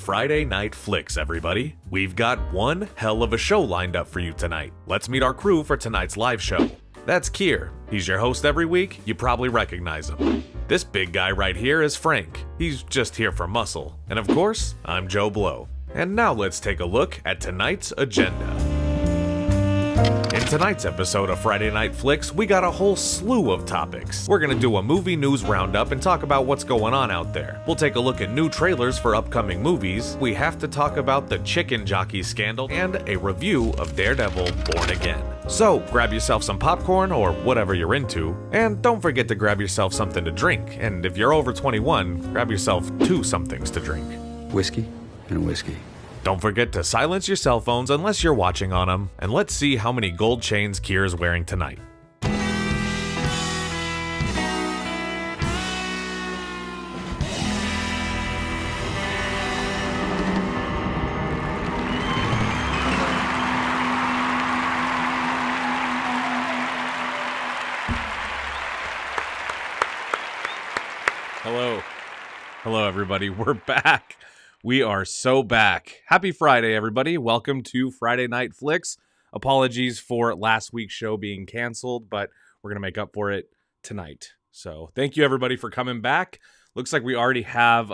Friday Night Flicks, everybody. We've got one hell of a show lined up for you tonight. Let's meet our crew for tonight's live show. That's Kier. He's your host every week. You probably recognize him. This big guy right here is Frank. He's just here for muscle. And of course, I'm JoBlo. And now let's take a look at tonight's agenda. In tonight's episode of Friday Night Flicks, we got a whole slew of topics. We're gonna do a movie news roundup and talk about what's going on out there. We'll take a look at new trailers for upcoming movies. We have to talk about the chicken jockey scandal and a review of Daredevil Born Again. So grab yourself some popcorn or whatever you're into, and don't forget to grab yourself something to drink. And if you're over 21, grab yourself 2 somethings to drink. Whiskey and whiskey. Don't forget to silence your cell phones unless you're watching on them, and let's see how many gold chains Kier is wearing tonight. Hello everybody, we're back. We are so back. Happy Friday, everybody. Welcome to Friday Night Flicks. Apologies for last week's show being canceled, but we're going to make up for it tonight. So thank you, everybody, for coming back. Looks like we already have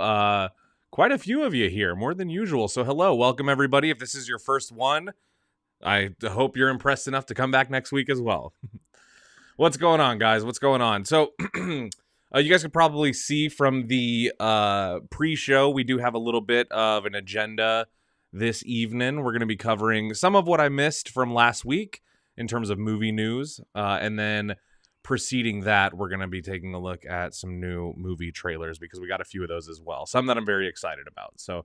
quite a few of you here, more than usual. So hello, welcome, everybody. If this is your first one, I hope you're impressed enough to come back next week as well. What's going on, guys? What's going on? So... you guys can probably see from the pre-show, we do have a little bit of an agenda this evening. We're going to be covering some of what I missed from last week in terms of movie news. And then preceding that, we're going to be taking a look at some new movie trailers because we got a few of those as well. Some that I'm very excited about. So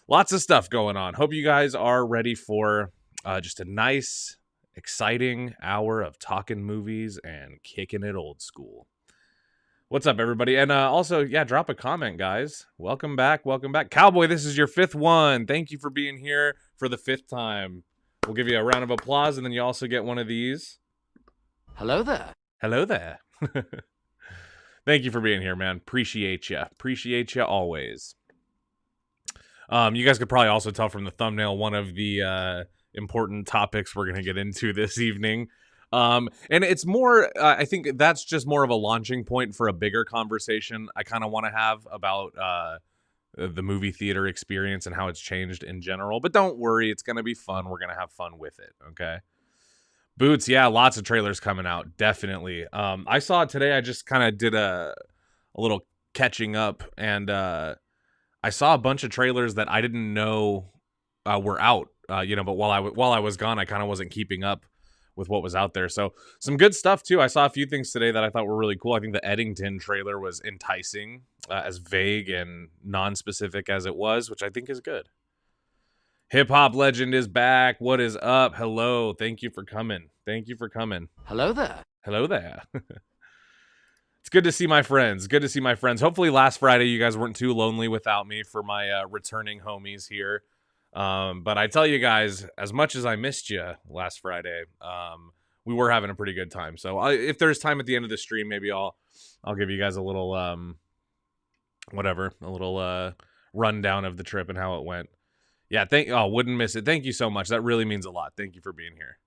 lots of stuff going on. Hope you guys are ready for just a nice, exciting hour of talking movies and kicking it old school. What's up, everybody? And also, yeah, drop a comment, guys. Welcome back. Welcome back. Cowboy, this is your 5th one. Thank you for being here for the 5th time. We'll give you a round of applause, and then you also get one of these. Hello there. Hello there. Thank you for being here, man. Appreciate you. Appreciate you always. You guys could probably also tell from the thumbnail one of the important topics we're going to get into this evening. And it's more, I think that's just more of a launching point for a bigger conversation I kind of want to have about the movie theater experience and how it's changed in general. But don't worry, it's going to be fun. We're going to have fun with it, okay? Boots, yeah, lots of trailers coming out, definitely. I saw it today. I just kind of did a little catching up, and I saw a bunch of trailers that I didn't know were out, but while I was gone, I kind of wasn't keeping up with what was out there. So some good stuff too. I saw a few things today that I thought were really cool. I think the Eddington trailer was enticing, as vague and non-specific as it was, which I think is good. Hip hop legend is back. What is up? Hello. Thank you for coming. Thank you for coming. Hello there. Hello there. It's good to see my friends. Good to see my friends. Hopefully last Friday you guys weren't too lonely without me for my returning homies here. But I tell you guys, as much as I missed you last Friday, we were having a pretty good time. So if there's time at the end of the stream, maybe I'll give you guys a little, rundown of the trip and how it went. Yeah. Wouldn't miss it. Thank you so much. That really means a lot. Thank you for being here.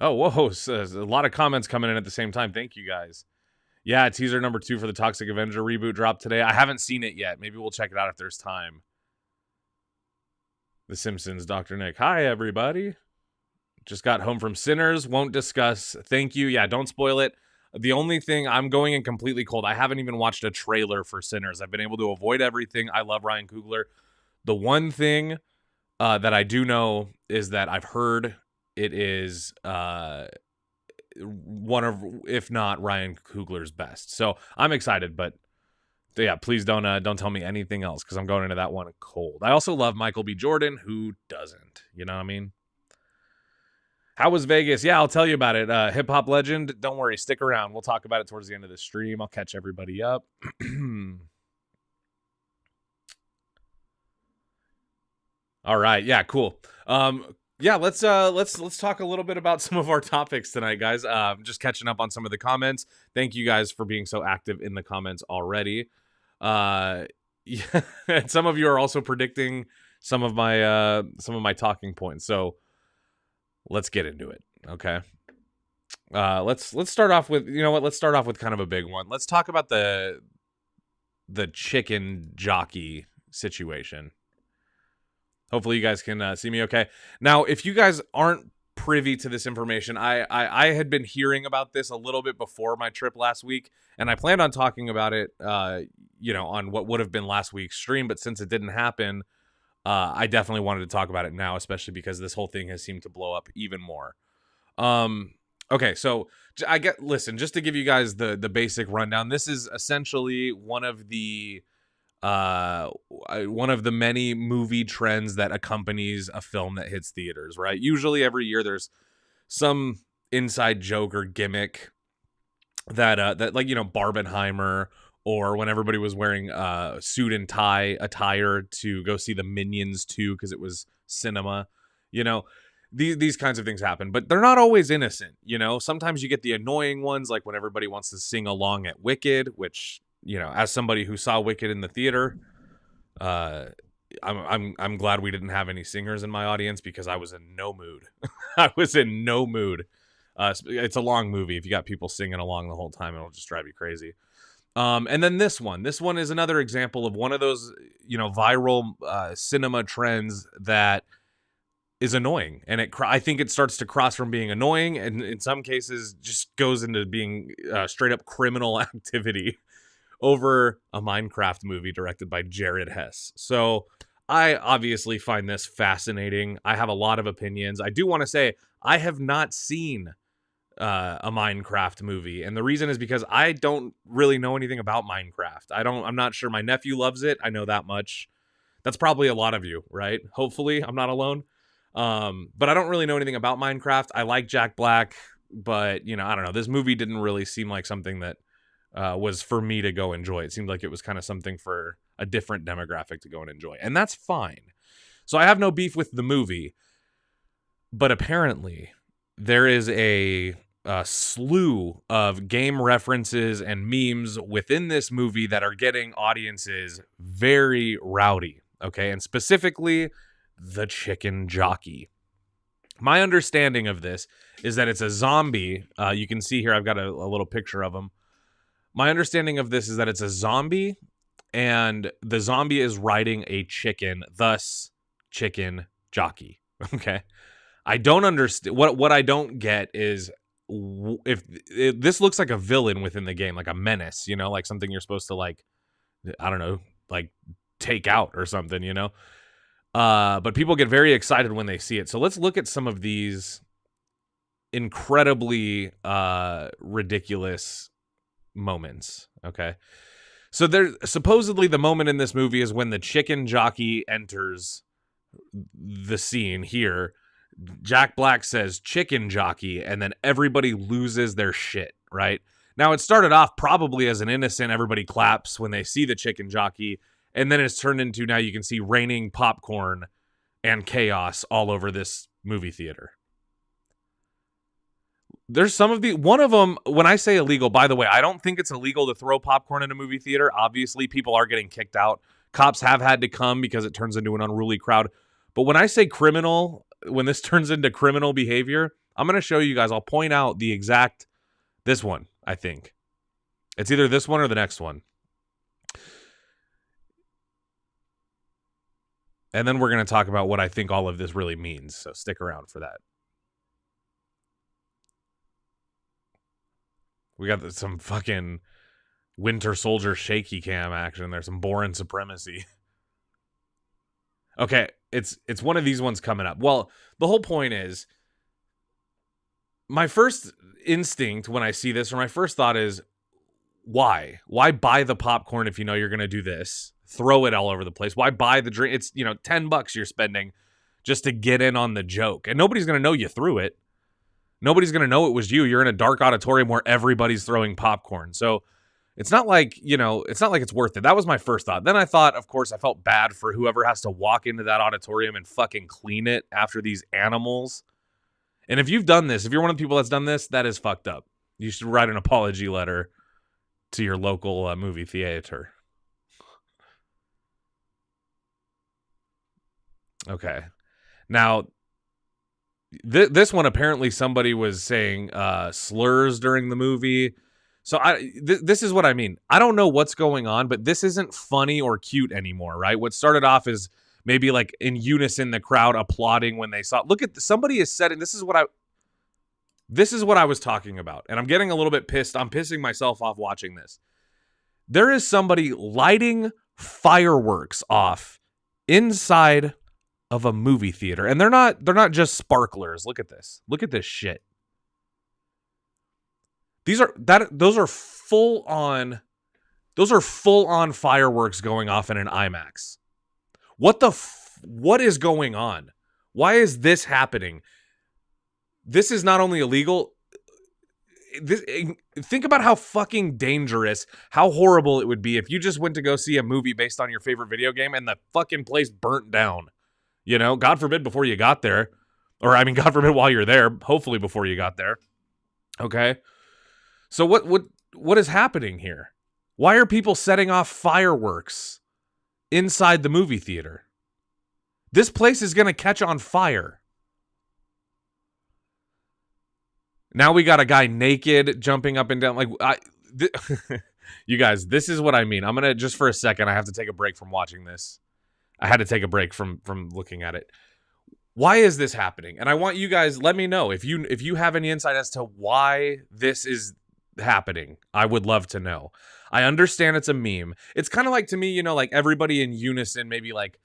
Oh, whoa. A lot of comments coming in at the same time. Thank you guys. Yeah, teaser number 2 for the Toxic Avenger reboot dropped today. I haven't seen it yet. Maybe we'll check it out if there's time. The Simpsons, Dr. Nick. Hi, everybody. Just got home from Sinners. Won't discuss. Thank you. Yeah, don't spoil it. The only thing, I'm going in completely cold. I haven't even watched a trailer for Sinners. I've been able to avoid everything. I love Ryan Coogler. The one thing that I do know is that I've heard it is... one of, if not Ryan Coogler's best. So I'm excited, but yeah, please don't tell me anything else because I'm going into that one cold. I also love Michael B. Jordan. Who doesn't? You know what I mean? How was Vegas? Yeah, I'll tell you about it. Hip hop legend. Don't worry, stick around. We'll talk about it towards the end of the stream. I'll catch everybody up. All right, yeah, cool. Yeah, let's talk a little bit about some of our topics tonight, guys. Just catching up on some of the comments. Thank you guys for being so active in the comments already. Yeah, and some of you are also predicting some of my talking points. So let's get into it. Okay. Let's start off with, you know what? Let's start off with kind of a big one. Let's talk about the chicken jockey situation. Hopefully you guys can see me okay. Now, if you guys aren't privy to this information, I had been hearing about this a little bit before my trip last week, and I planned on talking about it, on what would have been last week's stream, but since it didn't happen, I definitely wanted to talk about it now, especially because this whole thing has seemed to blow up even more. Okay, so listen, just to give you guys the basic rundown, this is essentially one of the many movie trends that accompanies a film that hits theaters, right? Usually every year there's some inside joke or gimmick that like, Barbenheimer, or when everybody was wearing suit and tie attire to go see the Minions 2 because it was cinema, these kinds of things happen, but they're not always innocent. Sometimes you get the annoying ones, like when everybody wants to sing along at Wicked, which, as somebody who saw Wicked in the theater, I'm glad we didn't have any singers in my audience because I was in no mood. I was in no mood. It's a long movie. If you got people singing along the whole time, it'll just drive you crazy. And then this one is another example of one of those, viral cinema trends that is annoying, and I think it starts to cross from being annoying, and in some cases just goes into being straight up criminal activity over a Minecraft movie directed by Jared Hess. So I obviously find this fascinating. I have a lot of opinions. I do want to say I have not seen a Minecraft movie, and the reason is because I don't really know anything about Minecraft. I'm not sure. My nephew loves it. I know that much. That's probably a lot of you, right? Hopefully I'm not alone. But I don't really know anything about Minecraft. I like Jack Black, but I don't know. This movie didn't really seem like something that was for me to go enjoy. It seemed like it was kind of something for a different demographic to go and enjoy. And that's fine. So I have no beef with the movie. But apparently there is a slew of game references and memes within this movie that are getting audiences very rowdy. Okay. And specifically the chicken jockey. My understanding of this is that it's a zombie. You can see here, I've got a little picture of him. My understanding of this is that it's a zombie, and the zombie is riding a chicken, thus chicken jockey. Okay. I don't understand. What I don't get is if this looks like a villain within the game, like a menace, like something you're supposed to, like, I don't know, like take out or something, but people get very excited when they see it. So let's look at some of these incredibly ridiculous moments. Okay. So there's supposedly the moment in this movie is when the chicken jockey enters the scene here. Jack Black says chicken jockey, and then everybody loses their shit, right? Now, it started off probably as an innocent, everybody claps when they see the chicken jockey, and then it's turned into, now you can see raining popcorn and chaos all over this movie theater. There's one of them, when I say illegal, by the way, I don't think it's illegal to throw popcorn in a movie theater. Obviously, people are getting kicked out. Cops have had to come because it turns into an unruly crowd. But when I say criminal, when this turns into criminal behavior, I'm going to show you guys. I'll point out this one, I think. It's either this one or the next one. And then we're going to talk about what I think all of this really means. So stick around for that. We got some fucking Winter Soldier shaky cam action. There's some Bourne supremacy. Okay, it's one of these ones coming up. Well, the whole point is, my first instinct when I see this, or my first thought is, why? Why buy the popcorn if you know you're going to do this? Throw it all over the place. Why buy the drink? It's, $10 you're spending just to get in on the joke. And nobody's going to know you threw it. Nobody's going to know it was you. You're in a dark auditorium where everybody's throwing popcorn. So It's not like, it's not like it's worth it. That was my first thought. Then I thought, of course, I felt bad for whoever has to walk into that auditorium and fucking clean it after these animals. And if you've done this, if you're one of the people that's done this, that is fucked up. You should write an apology letter to your local movie theater. Okay. Now, this one, apparently somebody was saying slurs during the movie. So this is what I mean. I don't know what's going on, but this isn't funny or cute anymore, right? What started off as maybe like in unison, the crowd applauding when they saw. Look at somebody is setting. This is what I was talking about, and I'm getting a little bit pissed. I'm pissing myself off watching this. There is somebody lighting fireworks off inside of a movie theater, and they're not just sparklers. Look at this. Look at this shit. Those are full on fireworks going off in an IMAX. What is going on? Why is this happening? This is not only illegal. Think about how fucking dangerous, how horrible it would be if you just went to go see a movie based on your favorite video game and the fucking place burnt down. God forbid before you got there. Or, I mean, God forbid while you're there. Hopefully before you got there. Okay? So what is happening here? Why are people setting off fireworks inside the movie theater? This place is going to catch on fire. Now we got a guy naked jumping up and down. You guys, this is what I mean. I'm going to, just for a second, I have to take a break from watching this. I had to take a break from looking at it. Why is this happening? And I want you guys, let me know if you have any insight as to why this is happening. I would love to know. I understand it's a meme. It's kind of like, to me, like everybody in unison maybe like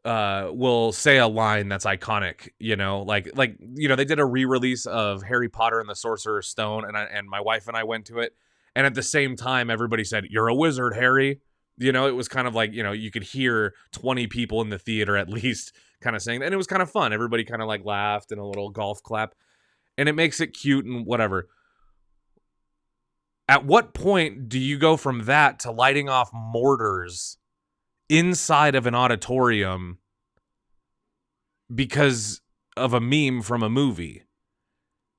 will say a line that's iconic, they did a re-release of Harry Potter and the Sorcerer's Stone, and my wife and I went to it, and at the same time everybody said, "You're a wizard, Harry." It was kind of like, you could hear 20 people in the theater at least kind of saying that. And it was kind of fun. Everybody kind of like laughed and a little golf clap. And it makes it cute and whatever. At what point do you go from that to lighting off mortars inside of an auditorium because of a meme from a movie?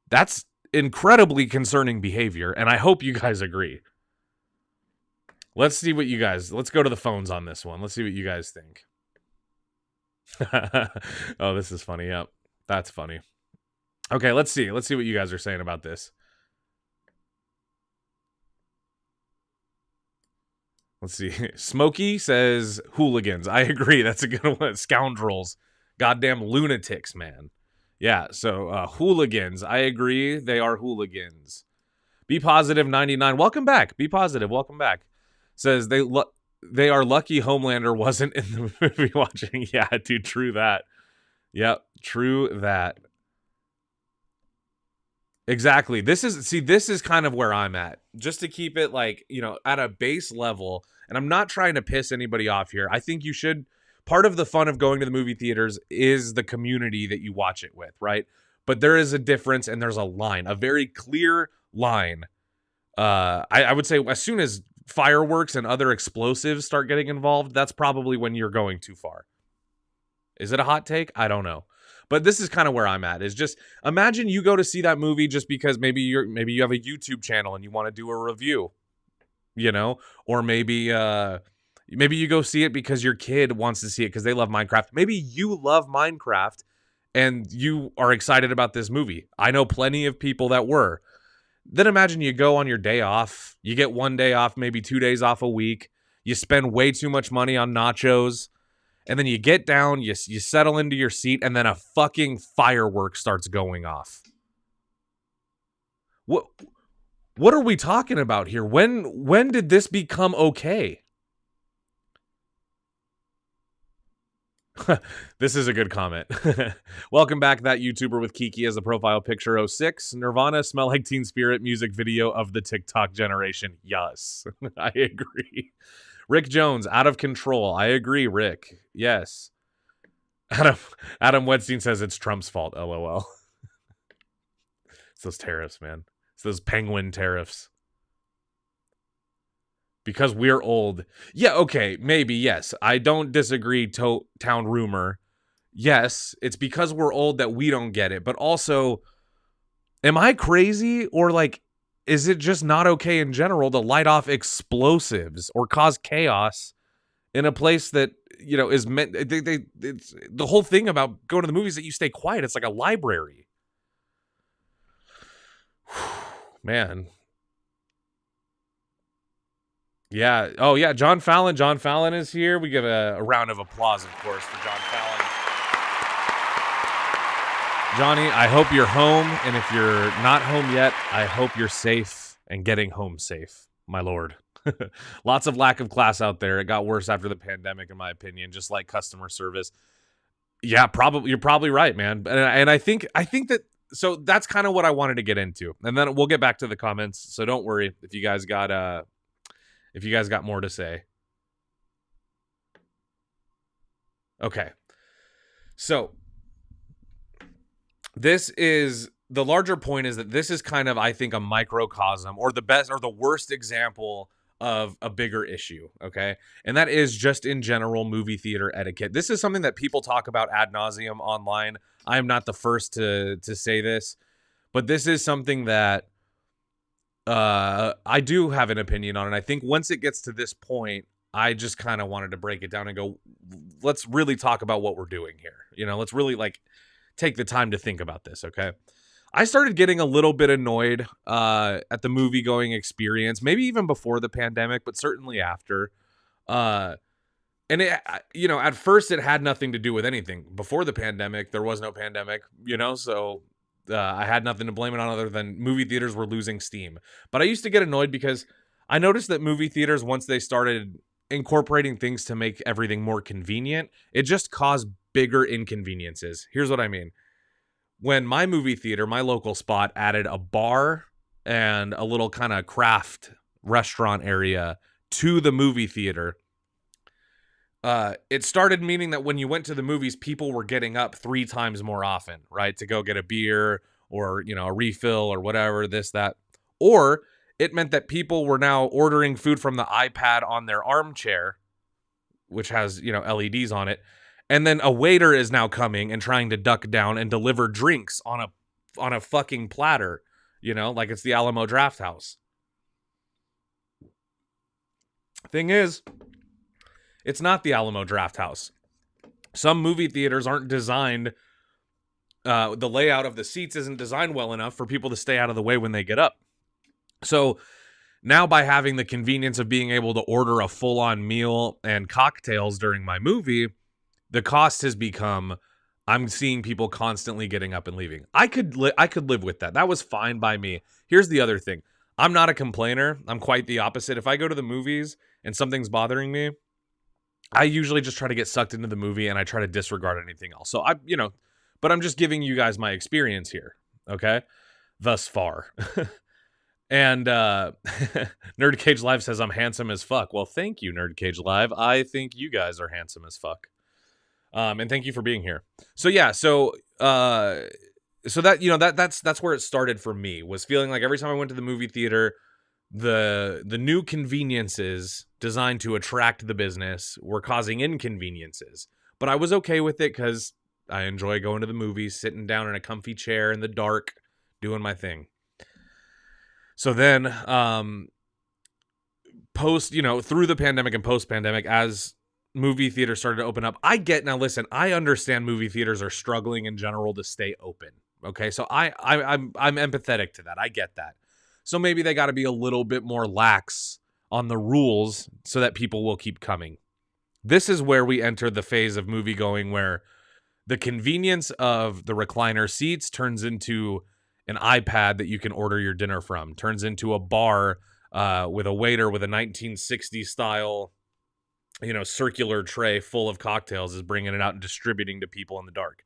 That's incredibly concerning behavior. And I hope you guys agree. Let's go to the phones on this one. Let's see what you guys think. Oh, this is funny. Yep. That's funny. Okay, let's see what you guys are saying about this. Let's see. Smokey says hooligans. I agree. That's a good one. Scoundrels. Goddamn lunatics, man. Yeah, so hooligans. I agree. They are hooligans. Be Positive 99. Welcome back. Be Positive. Welcome back. Says they are lucky Homelander wasn't in the movie watching. Yeah, dude, true that. Yep, true that. Exactly. This is kind of where I'm at. Just to keep it at a base level, and I'm not trying to piss anybody off here. I think you should, part of the fun of going to the movie theaters is the community that you watch it with, right? But there is a difference, and there's a line, a very clear line. I would say as soon as fireworks and other explosives start getting involved, that's probably when you're going too far. Is it a hot take? I don't know. But this is kind of where I'm at. Is just imagine you go to see that movie just because maybe you have a YouTube channel and you want to do a review, or maybe you go see it because your kid wants to see it because they love Minecraft. Maybe you love Minecraft and you are excited about this movie. I know plenty of people that were. Then imagine you go on your day off. You get 1 day off, maybe 2 days off a week. You spend way too much money on nachos. And then you get down, you settle into your seat, and then a fucking firework starts going off. What are we talking about here? When did this become okay? This is a good comment. Welcome back, that YouTuber with Kiki as a profile picture 06. Nirvana, Smell Like Teen Spirit music video of the TikTok generation. Yes, I agree. Rick Jones, out of control. I agree, Rick. Yes. Adam Wedstein says it's Trump's fault. LOL. It's those tariffs, man. It's those penguin tariffs. Because we're old. Yeah, okay, maybe, yes. I don't disagree, town rumor. Yes, it's because we're old that we don't get it. But also, am I crazy? Or, like, is it just not okay in general to light off explosives or cause chaos in a place that, you know, is meant... it's the whole thing about going to the movies that you stay quiet. It's like a library. Man. Yeah. Oh, yeah. John Fallon. John Fallon is here. We give a round of applause, of course, for John Fallon. Johnny, I hope you're home. And if you're not home yet, I hope you're safe and getting home safe, my lord. Lots of lack of class out there. It got worse after the pandemic, in my opinion, just like customer service. Yeah, probably. You're probably right, man. And I think that, so that's kind of what I wanted to get into. And then we'll get back to the comments. So don't worry if you guys got more to say. Okay. So this is the larger point, is that this is kind of, I think, a microcosm or the best or the worst example of a bigger issue. Okay. And that is just in general movie theater etiquette. This is something that people talk about ad nauseum online. I am not the first to say this, but this is something that I do have an opinion on. And I think once it gets to this point, I just kind of wanted to break it down and go, let's really talk about what we're doing here. You know, let's really like take the time to think about this. Okay. I started getting a little bit annoyed at the movie going experience, maybe even before the pandemic, but certainly after. And it, you know, at first it had nothing to do with anything. Before the pandemic, there was no pandemic, you know, so I had nothing to blame it on other than movie theaters were losing steam. But I used to get annoyed because I noticed that movie theaters, once they started incorporating things to make everything more convenient, it just caused bigger inconveniences. Here's what I mean. When my movie theater, my local spot, added a bar and a little kind of craft restaurant area to the movie theater, it started meaning that when you went to the movies, people were getting up 3 times more often, right? To go get a beer or, you know, a refill or whatever, this, that. Or it meant that people were now ordering food from the iPad on their armchair, which has, you know, LEDs on it. And then a waiter is now coming and trying to duck down and deliver drinks on a fucking platter, you know, like it's the Alamo Draft House. Thing is, it's not the Alamo Draft House. Some movie theaters aren't designed, the layout of the seats isn't designed well enough for people to stay out of the way when they get up. So now by having the convenience of being able to order a full-on meal and cocktails during my movie, the cost has become, I'm seeing people constantly getting up and leaving. I could live with that. That was fine by me. Here's the other thing. I'm not a complainer. I'm quite the opposite. If I go to the movies and something's bothering me, I usually just try to get sucked into the movie and I try to disregard anything else. So but I'm just giving you guys my experience here. Okay. Thus far. And Nerd Cage Live says I'm handsome as fuck. Well, thank you, Nerd Cage Live. I think you guys are handsome as fuck. And thank you for being here. So yeah, so that, you know, that's where it started for me, was feeling like every time I went to the movie theater, the new conveniences designed to attract the business were causing inconveniences. But I was okay with it because I enjoy going to the movies, sitting down in a comfy chair in the dark, doing my thing. So then, through the pandemic and post-pandemic, as movie theaters started to open up, now listen, I understand movie theaters are struggling in general to stay open. Okay, so I'm empathetic to that. I get that. So maybe they got to be a little bit more lax on the rules so that people will keep coming. This is where we enter the phase of movie going where the convenience of the recliner seats turns into an iPad that you can order your dinner from, turns into a bar with a waiter with a 1960s style, you know, circular tray full of cocktails is bringing it out and distributing to people in the dark.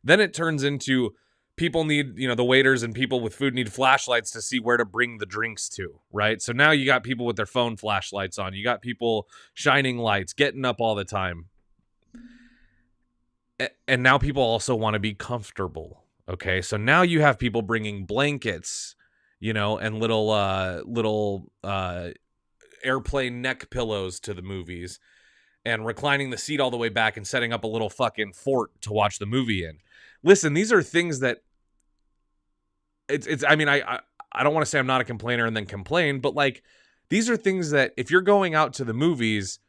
Then it turns into people need, you know, the waiters and people with food need flashlights to see where to bring the drinks to, right? So now you got people with their phone flashlights on. You got people shining lights, getting up all the time. And now people also want to be comfortable. Okay, so now you have people bringing blankets, you know, and little airplane neck pillows to the movies and reclining the seat all the way back and setting up a little fucking fort to watch the movie in. Listen, these are things that I mean, I don't want to say I'm not a complainer and then complain, but like, these are things that if you're going out to the movies,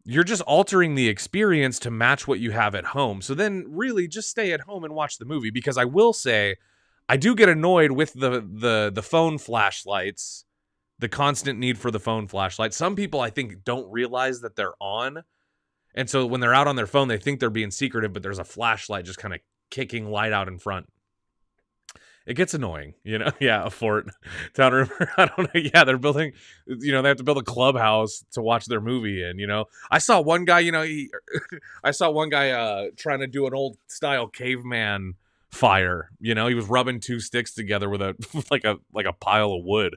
you're just altering the experience to match what you have at home. So then really just stay at home and watch the movie, because I will say I do get annoyed with the phone flashlights, the constant need for the phone flashlight. Some people I think don't realize that they're on. And so when they're out on their phone, they think they're being secretive, but there's a flashlight just kind of kicking light out in front. It gets annoying, you know? Yeah, a fort. Town River, I don't know. Yeah, they're building, you know, they have to build a clubhouse to watch their movie in, you know? I saw one guy, you know, I saw one guy trying to do an old style caveman fire, you know? He was rubbing two sticks together with like a pile of wood.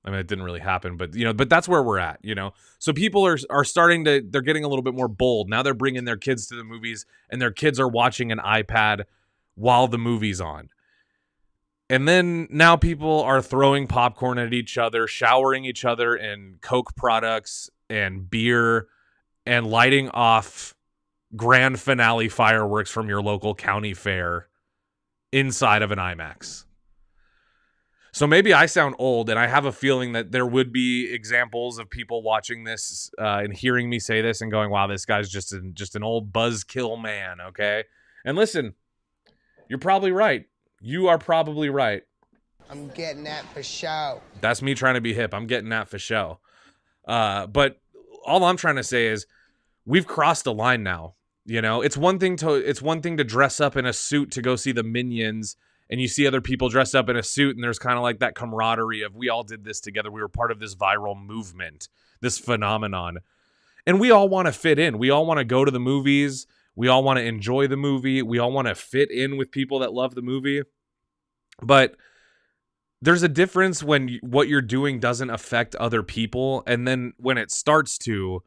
I mean, it didn't really happen, but, you know, but that's where we're at, you know? So people are starting to, they're getting a little bit more bold. Now they're bringing their kids to the movies, and their kids are watching an iPad while the movie's on. And then now people are throwing popcorn at each other, showering each other in Coke products and beer, and lighting off grand finale fireworks from your local county fair inside of an IMAX. So maybe I sound old, and I have a feeling that there would be examples of people watching this and hearing me say this and going, wow, this guy's just an old buzzkill man, okay? And listen, you're probably right. You are probably right. I'm getting that for show. That's me trying to be hip. I'm getting that for show. But all I'm trying to say is we've crossed a line now. You know, it's one thing to dress up in a suit to go see the Minions, and you see other people dressed up in a suit, and there's kind of like that camaraderie of we all did this together. We were part of this viral movement, this phenomenon. And we all want to fit in. We all want to go to the movies. We all want to enjoy the movie. We all want to fit in with people that love the movie. But there's a difference when what you're doing doesn't affect other people. And then when it starts to,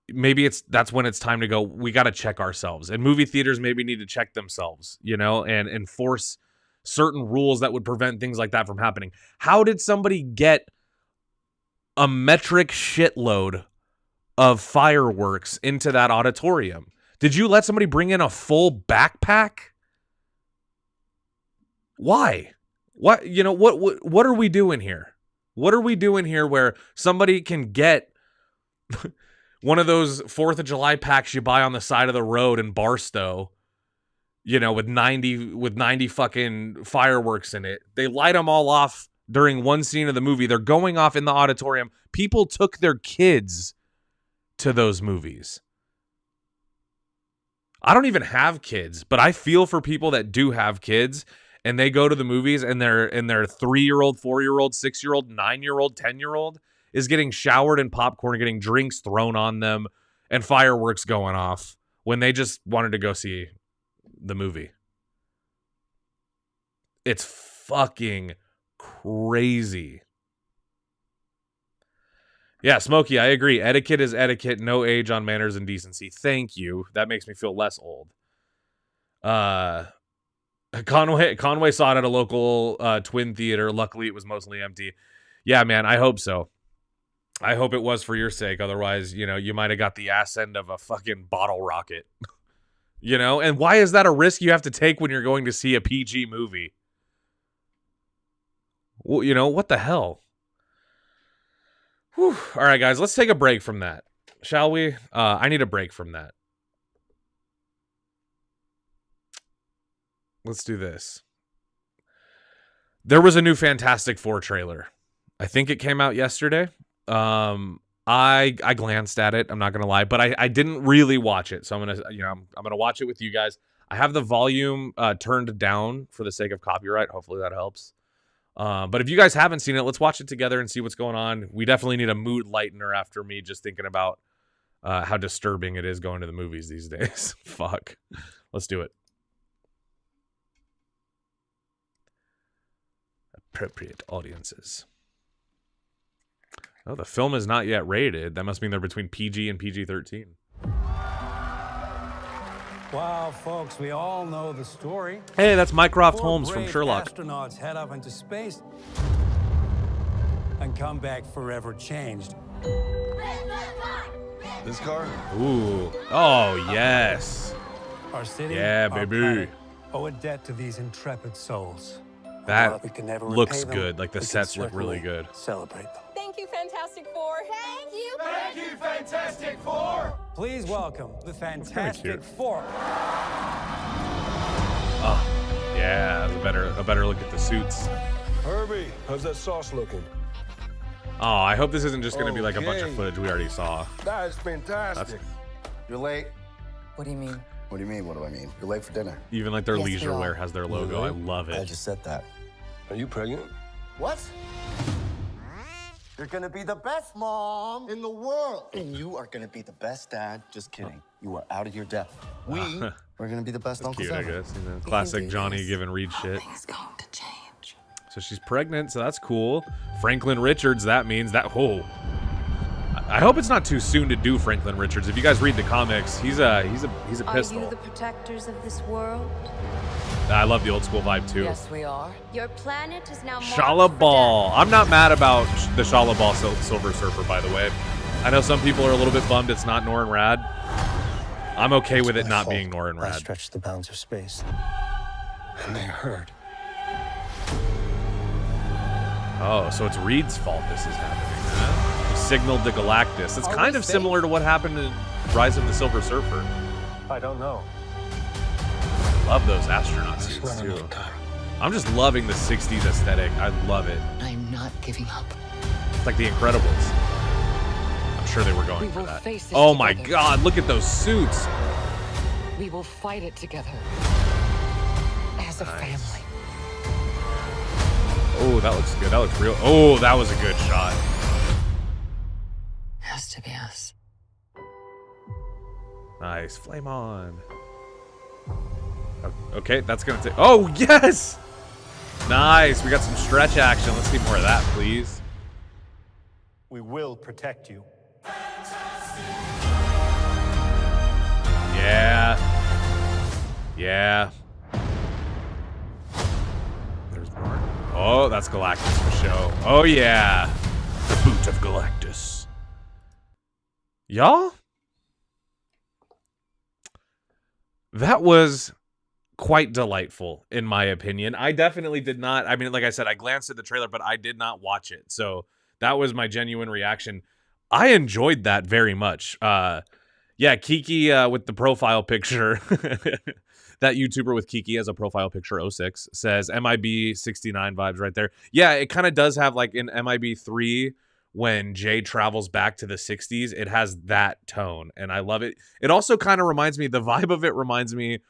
maybe that's when it's time to go, we got to check ourselves. And movie theaters maybe need to check themselves, you know, and enforce certain rules that would prevent things like that from happening. How did somebody get a metric shitload of fireworks into that auditorium? Did you let somebody bring in a full backpack? Why? What, you know, what are we doing here? What are we doing here where somebody can get one of those 4th of July packs you buy on the side of the road in Barstow, you know, with 90 fucking fireworks in it. They light them all off during one scene of the movie. They're going off in the auditorium. People took their kids to those movies. I don't even have kids, but I feel for people that do have kids, and they go to the movies, and their 3-year-old, 4-year-old, 6-year-old, 9-year-old, 10-year-old is getting showered in popcorn, getting drinks thrown on them, and fireworks going off when they just wanted to go see the movie. It's fucking crazy. Yeah, Smokey, I agree. Etiquette is etiquette. No age on manners and decency. Thank you. That makes me feel less old. Conway saw it at a local Twin Theater. Luckily, it was mostly empty. Yeah, man, I hope so. I hope it was for your sake. Otherwise, you know, you might have got the ass end of a fucking bottle rocket. You know? And why is that a risk you have to take when you're going to see a PG movie? Well, you know, what the hell? Whew. All right, guys, let's take a break from that, shall we? I need a break from that. Let's do this. There was a new Fantastic Four trailer. I think it came out yesterday. I glanced at it. I'm not gonna lie, but I didn't really watch it. So I'm gonna watch it with you guys. I have the volume turned down for the sake of copyright. Hopefully that helps. But if you guys haven't seen it, let's watch it together and see what's going on. We definitely need a mood lightener after me just thinking about how disturbing it is going to the movies these days. Fuck. Let's do it. Appropriate audiences. Oh, the film is not yet rated. That must mean they're between PG and PG-13. Wow, folks, we all know the story. Hey, that's Mycroft Four Holmes from brave Sherlock. Astronauts head off into space. and come back forever changed. This car? Ooh. Oh, yes. Our city, Yeah, our baby. planet, owe a debt to these intrepid souls. That While we can never looks repay them, good. Like, the we can sets look really certainly good. Celebrate them. Thank you, Fantastic Four. Thank you. Thank you, Fantastic Four! Please welcome the Fantastic cute. Four. Oh, yeah. A better look at the suits. Herbie, how's that sauce looking? Oh, I hope this isn't just going to be like a bunch of Okay. footage we already saw. That's fantastic. You're late. What do you mean? What do you mean? What do I mean? You're late for dinner. Even like their Yes, we leisure are. wear has their logo. I love I it. just said that. Are you pregnant? What? You're gonna be the best mom in the world. And you are gonna be the best dad. Just kidding. You are out of your depth. We are gonna be the best uncles Cute, I ever. guess. You know, classic do Johnny this. giving Reed shit. Nothing's going to change. So she's pregnant, so that's cool. Franklin Richards, that means that. Oh, I hope it's not too soon to do Franklin Richards. If you guys read the comics, he's a Are pistol. you the protectors of this world? I love the old school vibe too. Yes, we are. Your planet is now marked for Shalabal. I'm not mad about the Shalabal Silver Surfer, by the way. I know some people are a little bit bummed it's not Norin Rad. I'm okay with it not being Norin I Rad. stretched the bounds of space, and they hurt. Oh, so it's Reed's fault this is happening. Huh? He signaled the Galactus. It's kind of similar to what happened in Rise of the Silver Surfer. I don't know. Love those astronaut suits too. I'm just loving the 60s aesthetic. I love it. I'm not giving up. It's like the Incredibles. I'm sure they were going We for will that. face it Oh my together. god, look at those suits. We will fight it together. As a family. Oh, that looks good. That looks real. Oh, that was a good shot. Has to be us. Nice. Flame on. Okay, that's gonna take. Oh, yes! Nice. We got some stretch action. Let's see more of that, please. We will protect you. Yeah. Yeah. There's more. Oh, that's Galactus for show. Oh, yeah. The boot of Galactus. Y'all? That was quite delightful, in my opinion. I definitely did not. I mean, like I said, I glanced at the trailer, but I did not watch it. So that was my genuine reaction. I enjoyed that very much. Yeah, Kiki with the profile picture. That YouTuber with Kiki as a profile picture 06 says MIB 69 vibes right there. Yeah, it kind of does have like in MIB 3 when Jay travels back to the 60s, it has that tone and I love it. It also kind of reminds me, the vibe of it reminds me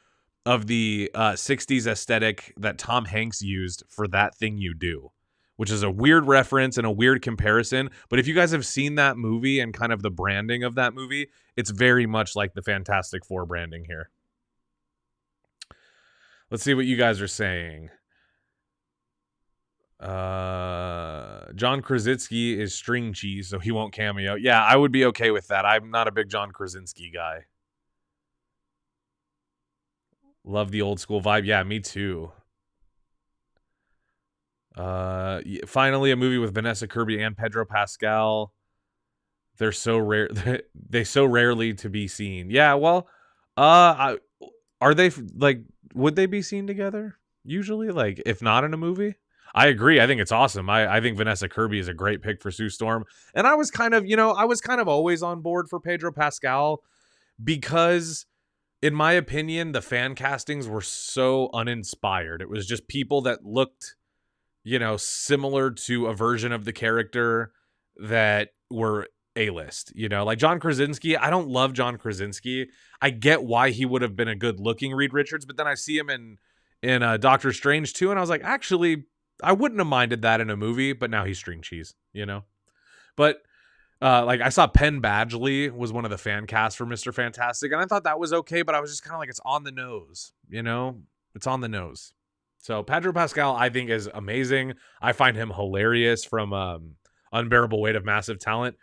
of the 60s aesthetic that Tom Hanks used for That Thing You Do, which is a weird reference and a weird comparison. But if you guys have seen that movie and kind of the branding of that movie, it's very much like the Fantastic Four branding here. Let's see what you guys are saying. John Krasinski is string cheese, so he won't cameo. Yeah, I would be okay with that. I'm not a big John Krasinski guy. Love the old school vibe. Yeah, me too. Finally, a movie with Vanessa Kirby and Pedro Pascal. They're so rare. They so rarely to be seen. Yeah, well, are they like? Would they be seen together? Usually, like if not in a movie. I agree. I think it's awesome. I think Vanessa Kirby is a great pick for Sue Storm. And I was kind of, always on board for Pedro Pascal because, in my opinion, the fan castings were so uninspired. It was just people that looked, similar to a version of the character that were A-list. Like John Krasinski. I don't love John Krasinski. I get why he would have been a good looking Reed Richards, but then I see him in Doctor Strange too, and I was like, actually, I wouldn't have minded that in a movie, but now he's string cheese, But like I saw Penn Badgley was one of the fan casts for Mr. Fantastic, and I thought that was okay, but I was just kind of like, it's on the nose, It's on the nose. So Pedro Pascal, I think, is amazing. I find him hilarious from Unbearable Weight of Massive Talent.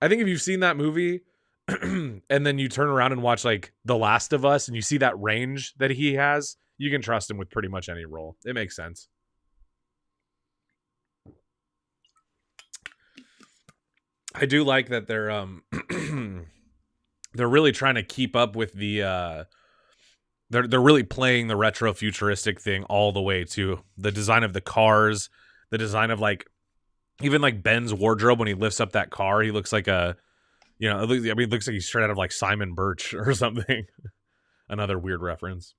I think if you've seen that movie and then you turn around and watch like The Last of Us and you see that range that he has, you can trust him with pretty much any role. It makes sense. I do like that they're they're really trying to keep up with the they're really playing the retro futuristic thing all the way to the design of the cars, the design of like even like Ben's wardrobe when he lifts up that car, he looks like a it looks like he's straight out of like Simon Birch or something. Another weird reference.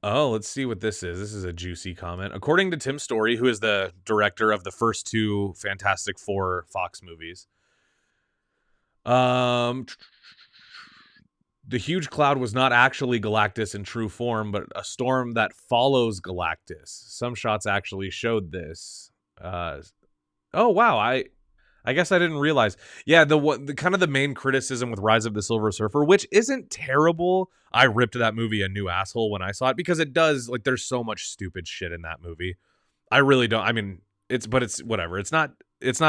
Oh, let's see what this is. This is a juicy comment. According to Tim Story, who is the director of the first two Fantastic Four Fox movies, the huge cloud was not actually Galactus in true form, but a storm that follows Galactus. Some shots actually showed this. Oh wow, I guess I didn't realize. Yeah, the kind of the main criticism with Rise of the Silver Surfer, which isn't terrible. I ripped that movie a new asshole when I saw it because it does, like, there's so much stupid shit in that movie. I really don't. I mean, it's whatever. It's not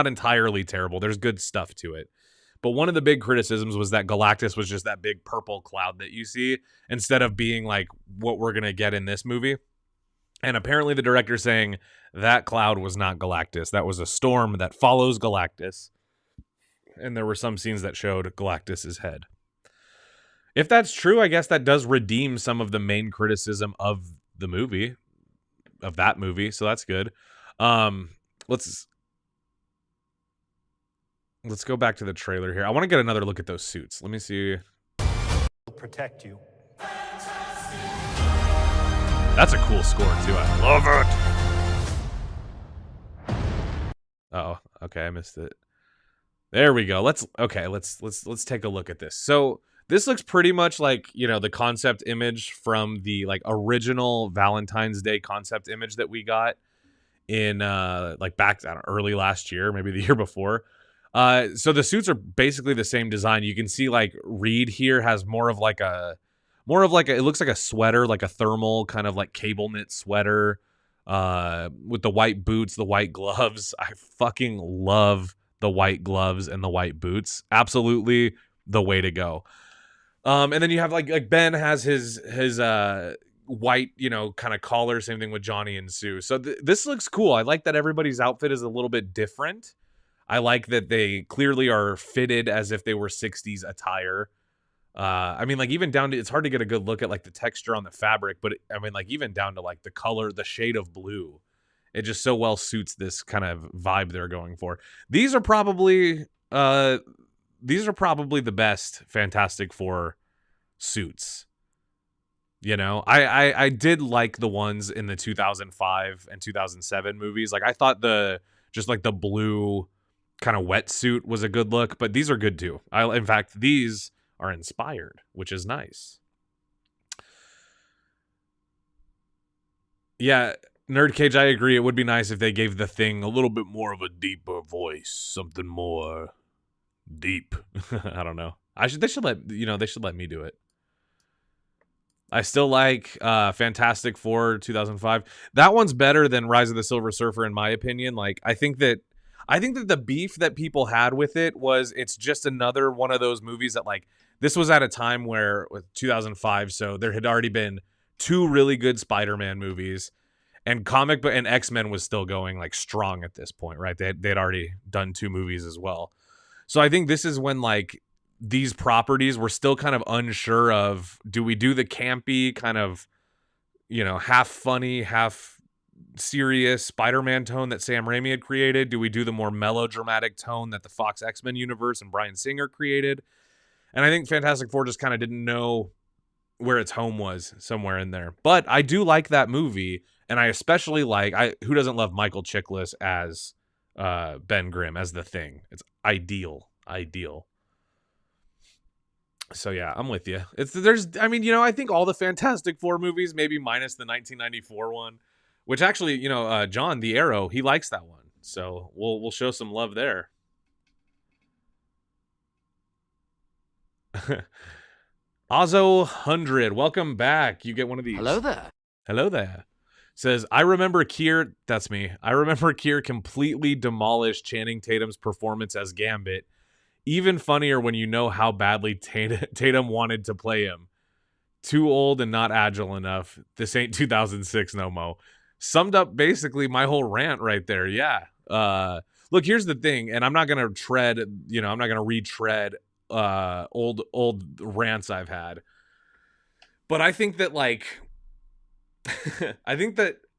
entirely terrible. There's good stuff to it. But one of the big criticisms was that Galactus was just that big purple cloud that you see instead of being like what we're going to get in this movie. And apparently the director's saying that cloud was not Galactus. That was a storm that follows Galactus. And there were some scenes that showed Galactus's head. If that's true, I guess that does redeem some of the main criticism of the movie, of that movie. So that's good. Let's go back to the trailer here. I want to get another look at those suits. Let me see. Protect you. That's a cool score too. I love it. Oh, okay, I missed it. There we go. Let's take a look at this. So this looks pretty much like, the concept image from the like original Valentine's Day concept image that we got in like back early last year, maybe the year before. So the suits are basically the same design. You can see like Reed here has more of like a it looks like a sweater, like a thermal kind of like cable knit sweater, with the white boots, the white gloves. I fucking love the white gloves and the white boots. Absolutely the way to go. And then you have like Ben has his white, kind of collar. Same thing with Johnny and Sue. So this looks cool. I like that everybody's outfit is a little bit different. I like that they clearly are fitted as if they were 60s attire. I mean, like even down to, it's hard to get a good look at like the texture on the fabric, but I mean, like even down to like the color, the shade of blue, it just so well suits this kind of vibe they're going for. These are probably the best Fantastic Four suits. I did like the ones in the 2005 and 2007 movies. Like I thought the blue kind of wetsuit was a good look, but these are good too. In fact, these are inspired, which is nice. Yeah, Nerd Cage, I agree. It would be nice if they gave the Thing a little bit more of a deeper voice, something more deep. I don't know. They should let me do it. I still like Fantastic Four 2005. That one's better than Rise of the Silver Surfer in my opinion. Like I think that the beef that people had with it was it's just another one of those movies that like this was at a time where with 2005, so there had already been two really good Spider-Man movies, and comic book and X-Men was still going like strong at this point, right? They'd already done two movies as well. So I think this is when like these properties were still kind of unsure of, do we do the campy kind of, half funny, half serious Spider-Man tone that Sam Raimi had created? Do we do the more melodramatic tone that the Fox X-Men universe and Bryan Singer created? And I think Fantastic Four just kind of didn't know where its home was, somewhere in there. But I do like that movie, and I especially like, who doesn't love Michael Chiklis as Ben Grimm, as the Thing? It's ideal. So yeah, I'm with you. I think all the Fantastic Four movies, maybe minus the 1994 one, which actually, John the Arrow, he likes that one. So we'll show some love there. Ozzo 100, welcome back. You get one of these. Hello there. Hello there. Says, I remember Kier, that's me. I remember Kier completely demolished Channing Tatum's performance as Gambit. Even funnier when you know how badly Tatum wanted to play him. Too old and not agile enough. This ain't 2006 no mo. Summed up basically my whole rant right there. Yeah. Look, here's the thing, and I'm not gonna retread old rants I've had, but I think that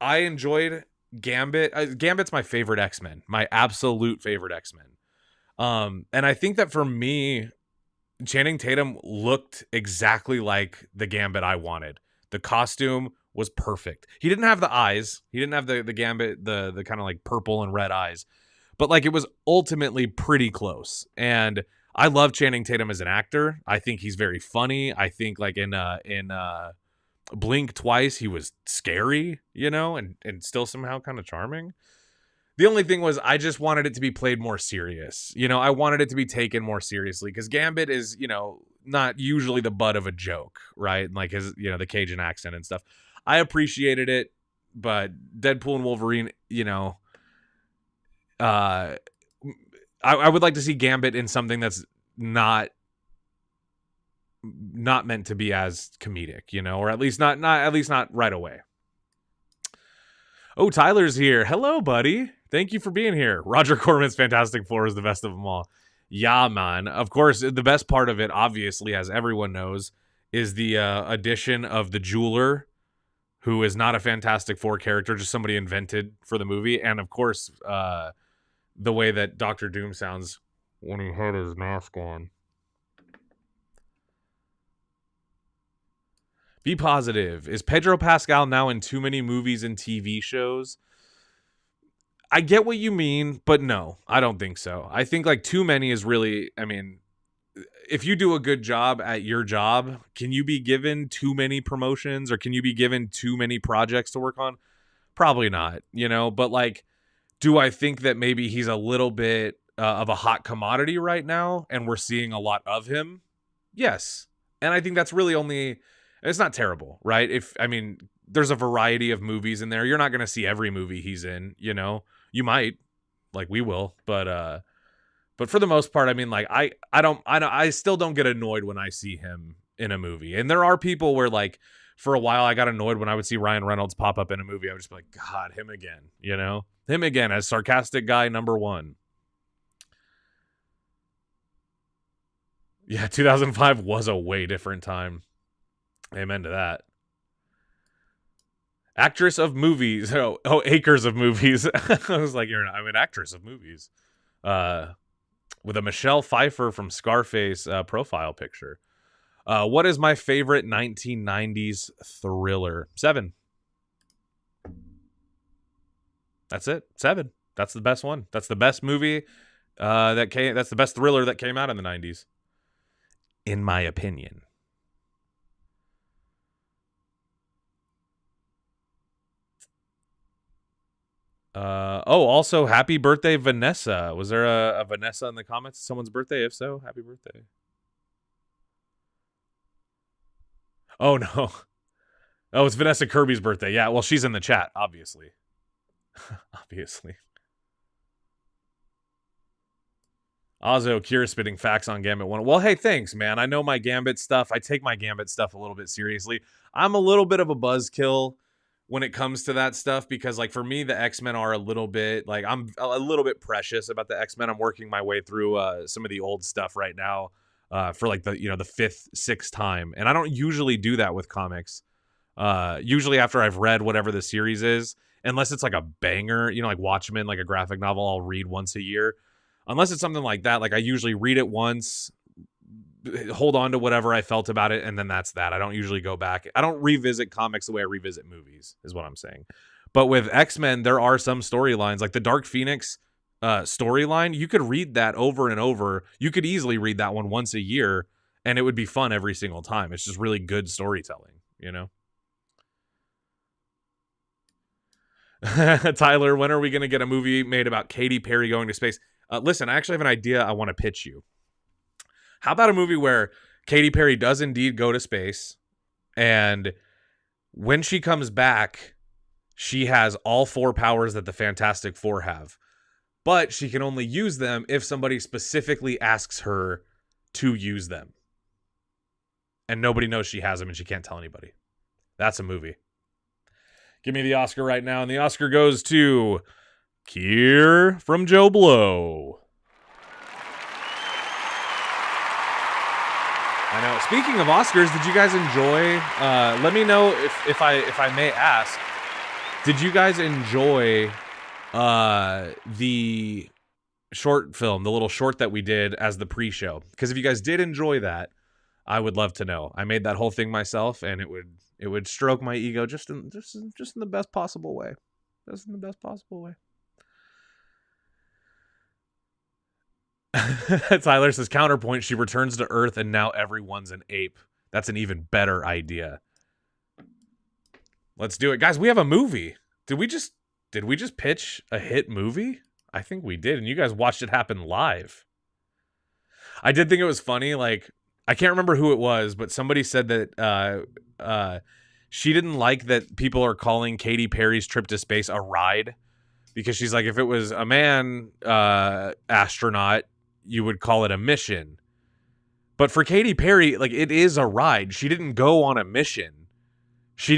I enjoyed Gambit. Gambit's my favorite X-Men, my absolute favorite X-Men. And I think that for me, Channing Tatum looked exactly like the Gambit I wanted. The costume was perfect. He didn't have the eyes. He didn't have the Gambit, the kind of like purple and red eyes. But like it was ultimately pretty close. And I love Channing Tatum as an actor. I think he's very funny. I think like in Blink Twice, he was scary, and still somehow kind of charming. The only thing was I just wanted it to be played more serious. I wanted it to be taken more seriously because Gambit is, not usually the butt of a joke, right? Like his, the Cajun accent and stuff. I appreciated it, but Deadpool and Wolverine, I would like to see Gambit in something that's not meant to be as comedic, or at least not right away. Oh, Tyler's here. Hello, buddy. Thank you for being here. Roger Corman's Fantastic Four is the best of them all. Yeah, man. Of course, the best part of it, obviously, as everyone knows, is the addition of the jeweler, who is not a Fantastic Four character, just somebody invented for the movie. And, of course, the way that Dr. Doom sounds when he had his mask on. Be positive. Is Pedro Pascal now in too many movies and TV shows? I get what you mean, but no, I don't think so. I think like too many is really, if you do a good job at your job, can you be given too many promotions or can you be given too many projects to work on? Probably not, but like, do I think that maybe he's a little bit of a hot commodity right now and we're seeing a lot of him? Yes. And I think that's really it's not terrible, right? There's a variety of movies in there. You're not going to see every movie he's in, You might, like we will, but for the most part, I still don't get annoyed when I see him in a movie. And there are people where like for a while I got annoyed when I would see Ryan Reynolds pop up in a movie. I would just be like, God, him again, him again as sarcastic guy number one. Yeah, 2005 was a way different time. Amen to that. Actress of movies. Oh, acres of movies. I was like, I'm an actress of movies. With a Michelle Pfeiffer from Scarface profile picture. What is my favorite 1990s thriller? 7. That's it. 7. That's the best one. That's the best movie that's the best thriller that came out in the 90s. In my opinion. Also happy birthday, Vanessa. Was there a Vanessa in the comments? Someone's birthday? If so, happy birthday. Oh no. Oh, it's Vanessa Kirby's birthday. Yeah, well, she's in the chat, obviously. Obviously. Ozzo, Kier spitting facts on Gambit 1. Well, hey, thanks, man. I know my Gambit stuff. I take my Gambit stuff a little bit seriously. I'm a little bit of a buzzkill when it comes to that stuff because, like, for me, the X-Men are a little bit, like, I'm a little bit precious about the X-Men. I'm working my way through some of the old stuff right now for, like, the 5th, 6th time. And I don't usually do that with comics. Usually after I've read whatever the series is, unless it's, like, a banger, like Watchmen, like a graphic novel I'll read once a year. Unless it's something like that, like I usually read it once, hold on to whatever I felt about it, and then that's that. I don't usually go back. I don't revisit comics the way I revisit movies, is what I'm saying. But with X-Men, there are some storylines, like the Dark Phoenix storyline. You could read that over and over. You could easily read that one once a year, and it would be fun every single time. It's just really good storytelling, Tyler, when are we going to get a movie made about Katy Perry going to space? Listen, I actually have an idea I want to pitch you. How about a movie where Katy Perry does indeed go to space, and when she comes back, she has all 4 powers that the Fantastic Four have, but she can only use them if somebody specifically asks her to use them. And nobody knows she has them, and she can't tell anybody. That's a movie. Give me the Oscar right now, and the Oscar goes to Kier from JoBlo. I know. Speaking of Oscars, did you guys enjoy? Let me know if I may ask. Did you guys enjoy the short film, the little short that we did as the pre-show? Because if you guys did enjoy that, I would love to know. I made that whole thing myself, and it would stroke my ego just in the best possible way. Just in the best possible way. Tyler says, counterpoint, she returns to Earth and now everyone's an ape. That's an even better idea. Let's do it. Guys, we have a movie. Did we just pitch a hit movie? I think we did, and you guys watched it happen live. I did think it was funny. Like, I can't remember who it was, but somebody said that she didn't like that people are calling Katy Perry's trip to space a ride, because she's like, if it was a man astronaut, you would call it a mission. But for Katy Perry, like, it is a ride. She didn't go on a mission. She's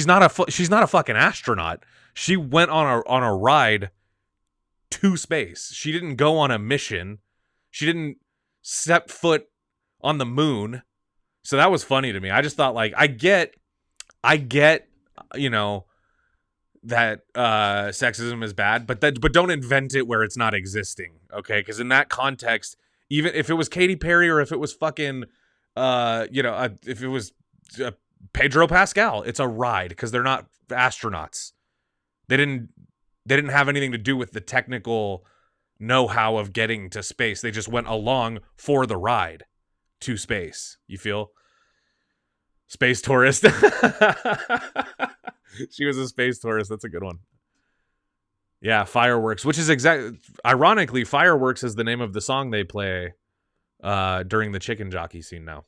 not a fucking astronaut. She went on a ride to space. She didn't go on a mission. She didn't step foot on the moon. So that was funny to me. I just thought, like, I get, you know, that sexism is bad, but don't invent it where it's not existing, okay? Because in that context, even if it was Katy Perry or if it was fucking, if it was Pedro Pascal, it's a ride because they're not astronauts. They didn't have anything to do with the technical know-how of getting to space. They just went along for the ride to space. You feel? Space tourist. She was a space tourist. That's a good one. Yeah, Fireworks, which is ironically, Fireworks is the name of the song they play during the chicken jockey scene now.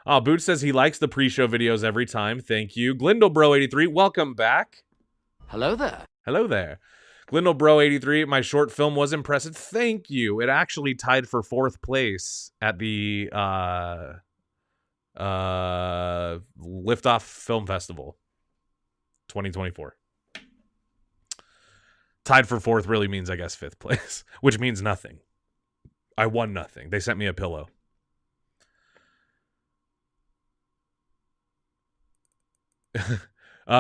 Oh, Boots says he likes the pre-show videos every time. Thank you. Glindlebro83, welcome back. Hello there. Hello there. Glindlebro83, my short film was impressive. Thank you. It actually tied for 4th place at the Liftoff Film Festival 2024. Tied for 4th really means, I guess, 5th place, which means nothing. I won nothing. They sent me a pillow.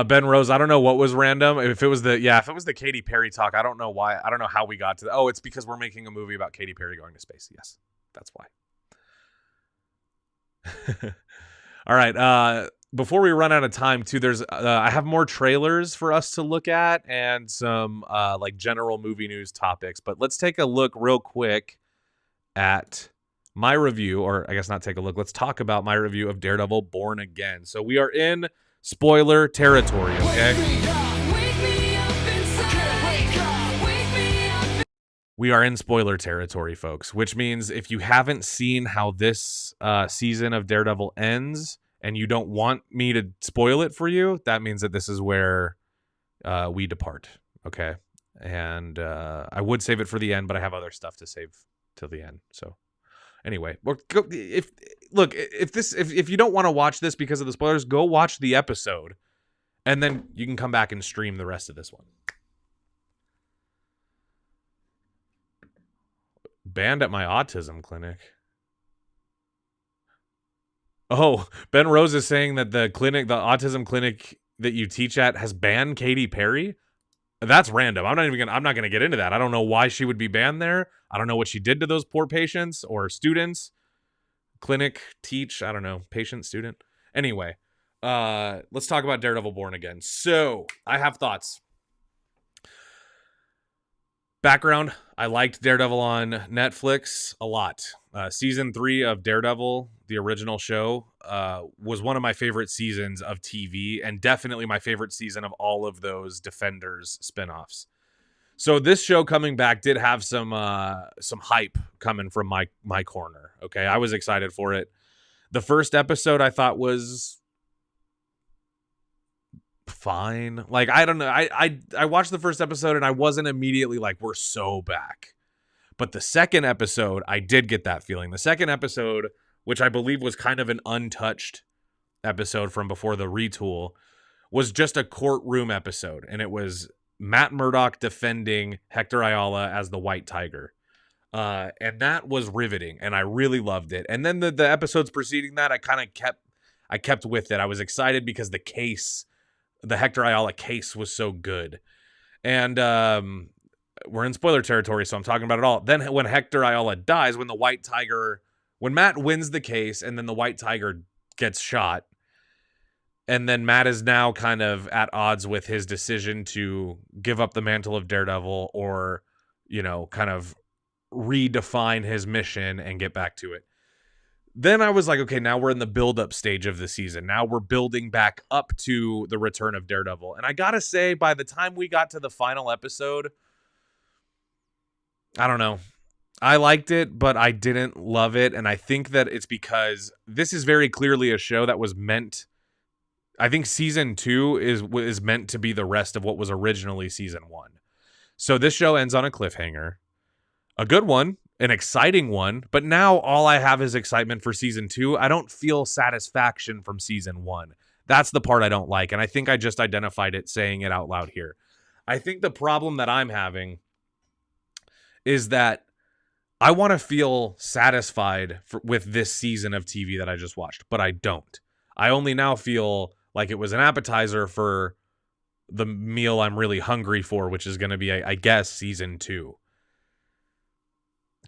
Ben Rose, I don't know what was random. If it was the Katy Perry talk, I don't know why. I don't know how we got to that. Oh, it's because we're making a movie about Katy Perry going to space. Yes, that's why. All right. Before we run out of time, too, there's I have more trailers for us to look at and some like general movie news topics. But let's take a look real quick at my review, or I guess not take a look. Let's talk about my review of Daredevil: Born Again. So we are in spoiler territory, okay? We are in spoiler territory, folks, which means if you haven't seen how this season of Daredevil ends and you don't want me to spoil it for you, that means that this is where we depart, okay? And I would save it for the end, but I have other stuff to save till the end, so... Anyway, if you don't want to watch this because of the spoilers, go watch the episode, and then you can come back and stream the rest of this one. Banned at my autism clinic. Oh, Ben Rose is saying that the autism clinic that you teach at, has banned Katy Perry. That's random. I'm not gonna get into that. I don't know why she would be banned there. I don't know what she did to those poor patients or students. Clinic, teach, I don't know, patient, student. Anyway, let's talk about Daredevil Born Again. So, I have thoughts. Background, I liked Daredevil on Netflix a lot. Season 3 of Daredevil, the original show, was one of my favorite seasons of TV, and definitely my favorite season of all of those Defenders spinoffs. So this show coming back did have some hype coming from my corner. Okay, I was excited for it. The first episode I thought was fine. Like, I don't know. I watched the first episode and I wasn't immediately like, we're so back. But the second episode, I did get that feeling. The second episode, which I believe was kind of an untouched episode from before the retool, was just a courtroom episode, and it was Matt Murdock defending Hector Ayala as the White Tiger. And that was riveting, and I really loved it. And then the episodes preceding that, I kept with it. I was excited because the Hector Ayala case was so good. And we're in spoiler territory, so I'm talking about it all. Then when Hector Ayala dies, when Matt wins the case and then the White Tiger gets shot, and then Matt is now kind of at odds with his decision to give up the mantle of Daredevil or, kind of redefine his mission and get back to it. Then I was like, okay, now we're in the build-up stage of the season. Now we're building back up to the return of Daredevil. And I gotta say, by the time we got to the final episode, I don't know. I liked it, but I didn't love it. And I think that it's because this is very clearly a show that was meant... I think season 2 is meant to be the rest of what was originally season 1. So this show ends on a cliffhanger. A good one, an exciting one, but now all I have is excitement for season 2. I don't feel satisfaction from season 1. That's the part I don't like, and I think I just identified it saying it out loud here. I think the problem that I'm having is that I want to feel satisfied with this season of TV that I just watched, but I don't. I only now feel like it was an appetizer for the meal I'm really hungry for, which is going to be, I guess, season 2.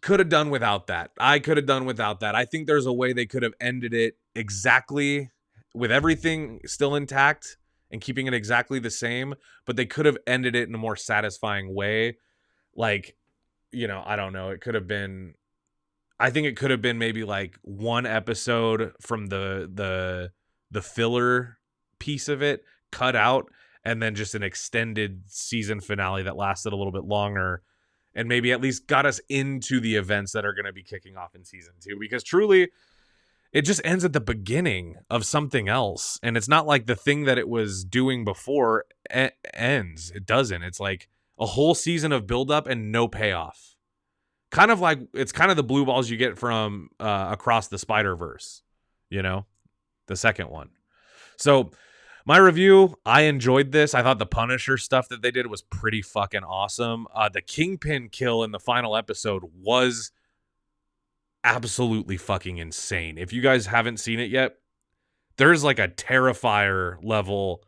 Could have done without that. I could have done without that. I think there's a way they could have ended it exactly with everything still intact and keeping it exactly the same, but they could have ended it in a more satisfying way. Like, I don't know. It could have been, I think it could have been maybe like one episode from the filler piece of it cut out, and then just an extended season finale that lasted a little bit longer and maybe at least got us into the events that are going to be kicking off in season 2, because truly it just ends at the beginning of something else. And it's not like the thing that it was doing before ends. It doesn't. It's like a whole season of buildup and no payoff. Kind of like, it's kind of the blue balls you get from Across the Spider-Verse, the second one. So my review, I enjoyed this. I thought the Punisher stuff that they did was pretty fucking awesome. The Kingpin kill in the final episode was absolutely fucking insane. If you guys haven't seen it yet, there's like a Terrifier level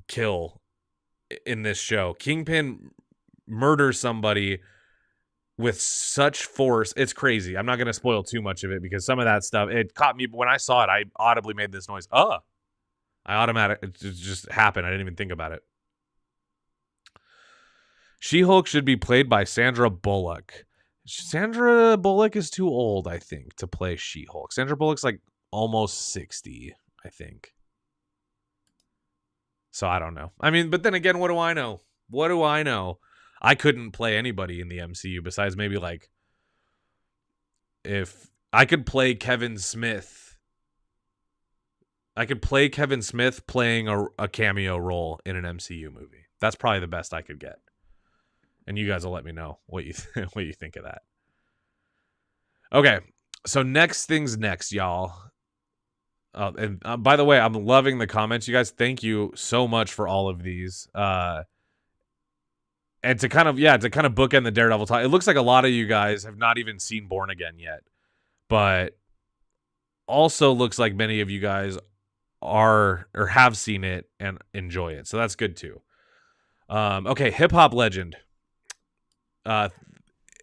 kill in this show. Kingpin murders somebody with such force. It's crazy. I'm not going to spoil too much of it because some of that stuff, it caught me. But when I saw it, I audibly made this noise. It just happened. I didn't even think about it. She-Hulk should be played by Sandra Bullock. Sandra Bullock is too old, I think, to play She-Hulk. Sandra Bullock's like almost 60, I think. So I don't know. I mean, but then again, what do I know? What do I know? I couldn't play anybody in the MCU besides maybe like if I could play Kevin Smith. I could play Kevin Smith playing a cameo role in an MCU movie. That's probably the best I could get. And you guys will let me know what you what you think of that. Okay, so next things next, y'all. And by the way, I'm loving the comments, you guys. Thank you so much for all of these. And to kind of bookend the Daredevil talk, it looks like a lot of you guys have not even seen Born Again yet, but also looks like many of you guys are or have seen it and enjoy it, so that's good too. Okay, hip hop legend.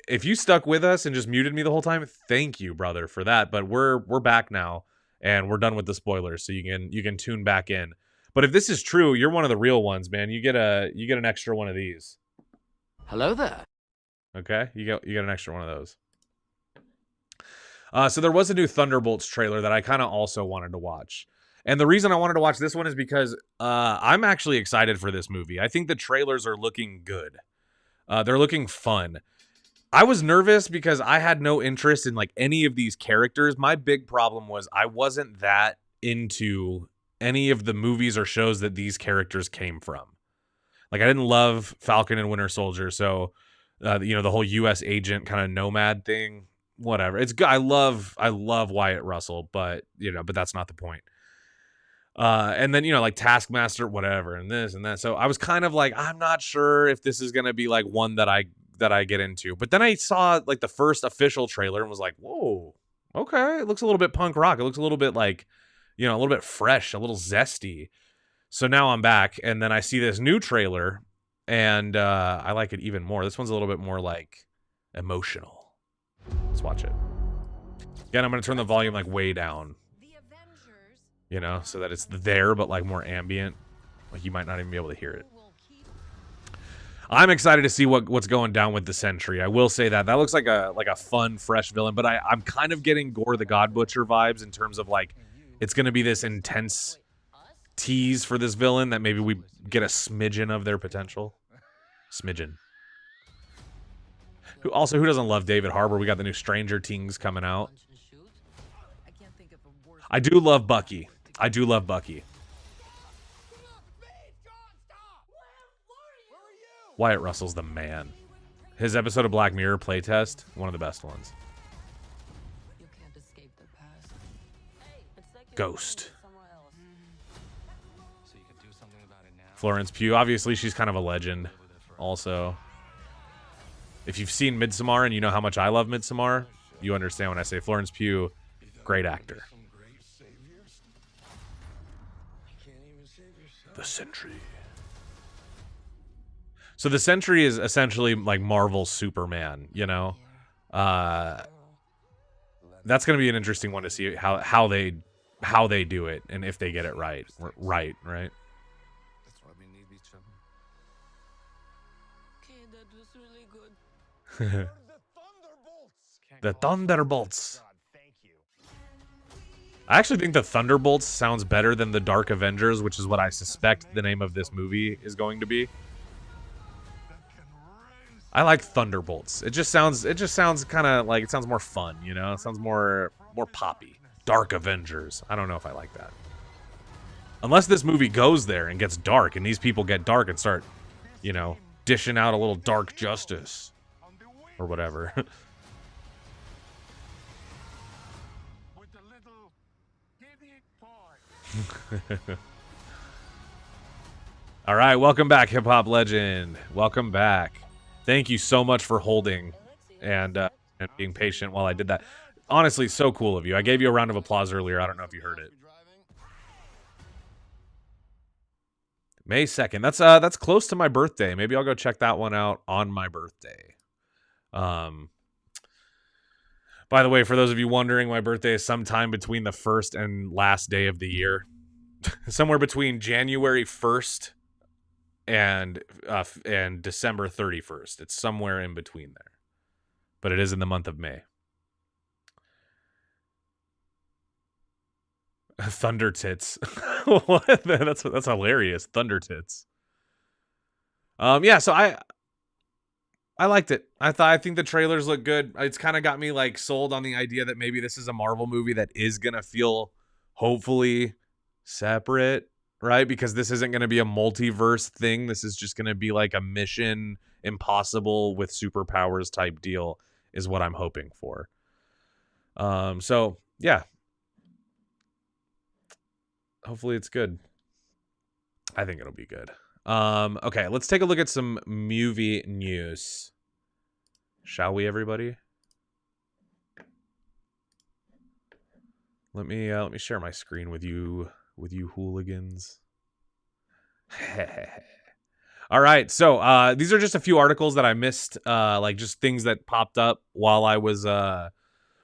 If you stuck with us and just muted me the whole time, thank you, brother, for that. But we're back now, and we're done with the spoilers, so you can tune back in. But if this is true, you're one of the real ones, man. You get an extra one of these. Hello there. Okay, you get an extra one of those. So there was a new Thunderbolts trailer that I kind of also wanted to watch. And the reason I wanted to watch this one is because I'm actually excited for this movie. I think the trailers are looking good. They're looking fun. I was nervous because I had no interest in like any of these characters. My big problem was I wasn't that into any of the movies or shows that these characters came from. Like I didn't love Falcon and Winter Soldier. So, the whole U.S. agent kind of nomad thing, whatever. It's good. I love Wyatt Russell, but that's not the point. And then, you know, like Taskmaster, whatever, and this and that. So I was kind of like, I'm not sure if this is gonna be like one that I get into. But then I saw like the first official trailer and was like, whoa, okay, it looks a little bit punk rock. It looks a little bit like, you know, a little bit fresh, a little zesty. So now I'm back, and then I see this new trailer, and I like it even more. This one's a little bit more like emotional. Let's watch it. Again, I'm gonna turn the volume like way down. You know, so that it's there, but like more ambient. Like you might not even be able to hear it. I'm excited to see what's going down with the Sentry. I will say that looks like a fun, fresh villain, but I'm kind of getting Gore the God Butcher vibes in terms of like it's going to be this intense tease for this villain that maybe we get a smidgen of their potential. Smidgen. Who doesn't love David Harbour? We got the new Stranger Things coming out. I do love Bucky. Wyatt Russell's the man. His episode of Black Mirror playtest, one of the best ones. Ghost. Florence Pugh. Obviously, she's kind of a legend. Also, if you've seen Midsommar and you know how much I love Midsommar, you understand when I say Florence Pugh, great actor. The Sentry. So the Sentry is essentially like Marvel's Superman, you know? That's going to be an interesting one to see how they do it and if they get it right. Right? That's why we need each other. Okay, that was really good. The Thunderbolts. I actually think the Thunderbolts sounds better than the Dark Avengers, which is what I suspect the name of this movie is going to be. I like Thunderbolts. It just sounds kind of like it sounds more fun, you know? It sounds more poppy. Dark Avengers. I don't know if I like that. Unless this movie goes there and gets dark and these people get dark and start, you know, dishing out a little dark justice or whatever. All right, welcome back, hip hop legend. Welcome back. Thank you so much for holding and being patient while I did that. Honestly, so cool of you. I gave you a round of applause earlier. I don't know if you heard it. May 2nd. That's close to my birthday. Maybe I'll go check that one out on my birthday. By the way, for those of you wondering, my birthday is sometime between the first and last day of the year. Somewhere between January 1st and December 31st. It's somewhere in between there. But it is in the month of May. Thunder tits. What? That's hilarious. Thunder tits. Yeah, so I liked it. I think the trailers look good. It's kind of got me like sold on the idea that maybe this is a Marvel movie that is gonna feel hopefully separate, right? Because this isn't gonna be a multiverse thing. This is just gonna be like a Mission Impossible with superpowers type deal, is what I'm hoping for. So yeah. Hopefully it's good. I think it'll be good. Okay, let's take a look at some movie news. Shall we, everybody? Let me share my screen with you hooligans. All right, so these are just a few articles that I missed, like just things that popped up while I was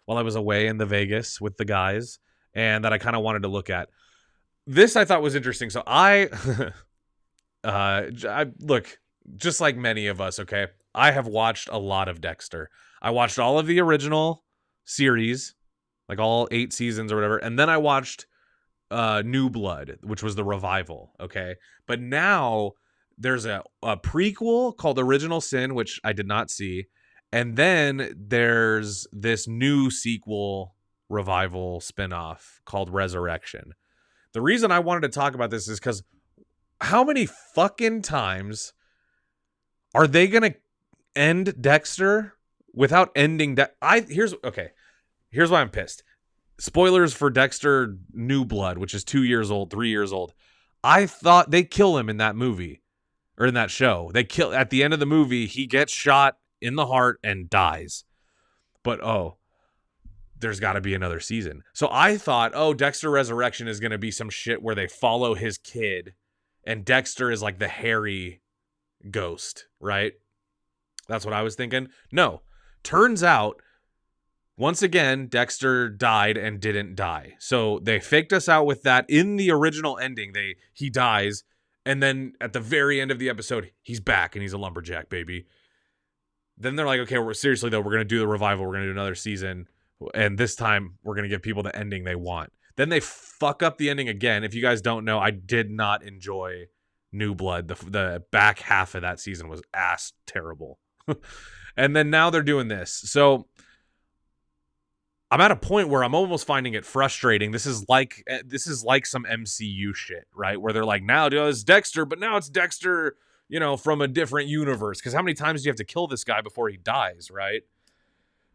away in the Vegas with the guys, and that I kind of wanted to look at. This I thought was interesting. So I look, just like many of us, okay, I have watched a lot of Dexter. I watched all of the original series, like all 8 seasons or whatever, and then I watched New Blood, which was the revival, okay? But now there's a prequel called Original Sin, which I did not see, and then there's this new sequel revival spinoff called Resurrection. The reason I wanted to talk about this is because how many fucking times are they going to end Dexter without ending Here's why I'm pissed. spoilers for Dexter New Blood, which is 2 years old, 3 years old. I thought they kill him in that movie or in that show. They kill at the end of the movie. He gets shot in the heart and dies. But there's got to be another season. So I thought, Dexter Resurrection is going to be some shit where they follow his kid and Dexter is like the hairy ghost, right? That's what I was thinking. No, turns out, once again, Dexter died and didn't die. So they faked us out with that in the original ending. He dies, and then at the very end of the episode, he's back and he's a lumberjack, baby. Then they're like, okay, we're going to do the revival. We're going to do another season. And this time, we're going to give people the ending they want. Then they fuck up the ending again. If you guys don't know, I did not enjoy New Blood. The back half of that season was ass terrible. And then now they're doing this. So I'm at a point where I'm almost finding it frustrating. This is like some MCU shit, right? Where they're like, now it's Dexter, but now it's Dexter, from a different universe. Because how many times do you have to kill this guy before he dies, right?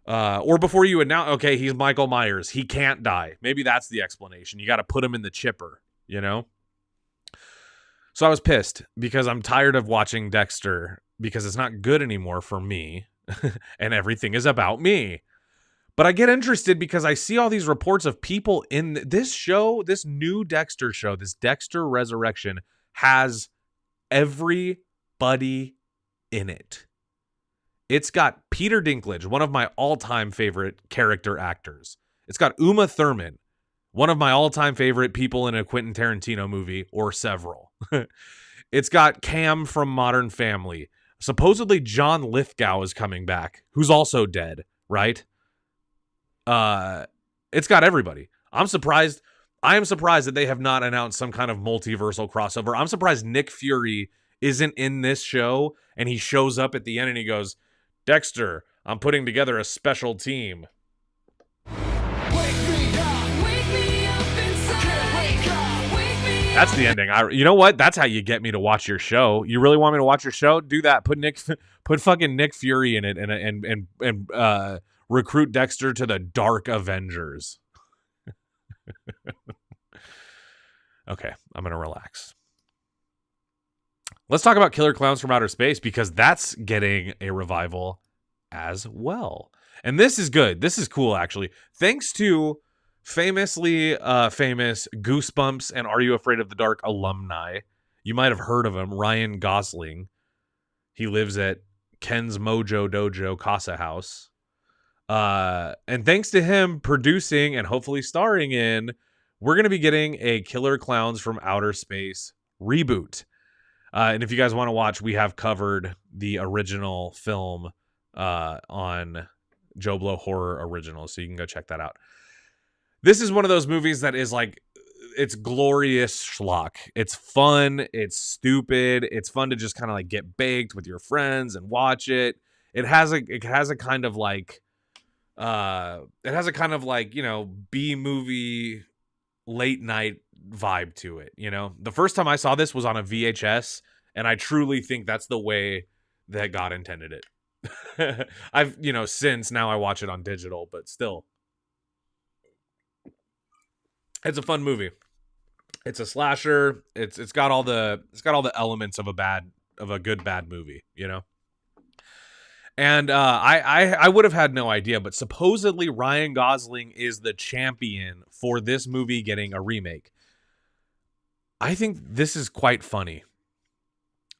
Or before you announce, okay, he's Michael Myers. He can't die. Maybe that's the explanation. You got to put him in the chipper, So I was pissed because I'm tired of watching Dexter because it's not good anymore for me and everything is about me. But I get interested because I see all these reports of people in this show, this new Dexter show, this Dexter Resurrection has everybody in it. It's got Peter Dinklage, one of my all-time favorite character actors. It's got Uma Thurman, one of my all-time favorite people in a Quentin Tarantino movie, or several. It's got Cam from Modern Family. Supposedly John Lithgow is coming back, who's also dead, right? It's got everybody. I am surprised that they have not announced some kind of multiversal crossover. I'm surprised Nick Fury isn't in this show and he shows up at the end and he goes, Dexter, I'm putting together a special team. That's the ending. You know what? That's how you get me to watch your show. You really want me to watch your show? Do that. Put fucking Nick Fury in it and recruit Dexter to the Dark Avengers. Okay, I'm gonna relax. Let's talk about Killer Klowns from Outer Space because that's getting a revival as well. And this is good. This is cool, actually. Thanks to famously famous Goosebumps and Are You Afraid of the Dark alumni. You might have heard of him, Ryan Gosling. He lives at Ken's Mojo Dojo Casa House. And thanks to him producing and hopefully starring in, we're going to be getting a Killer Klowns from Outer Space reboot. And if you guys want to watch, we have covered the original film on JoBlo Horror Originals, so you can go check that out. This is one of those movies that is like, it's glorious schlock. It's fun. It's stupid. It's fun to just kind of like get baked with your friends and watch it. It has a kind of like, B movie late night vibe to it. The first time I saw this was on a VHS, and I truly think that's the way that God intended it. I've, since now I watch it on digital, but still. It's a fun movie. It's a slasher. It's got all the elements of a good bad movie, And I would have had no idea, but supposedly Ryan Gosling is the champion for this movie getting a remake. I think this is quite funny.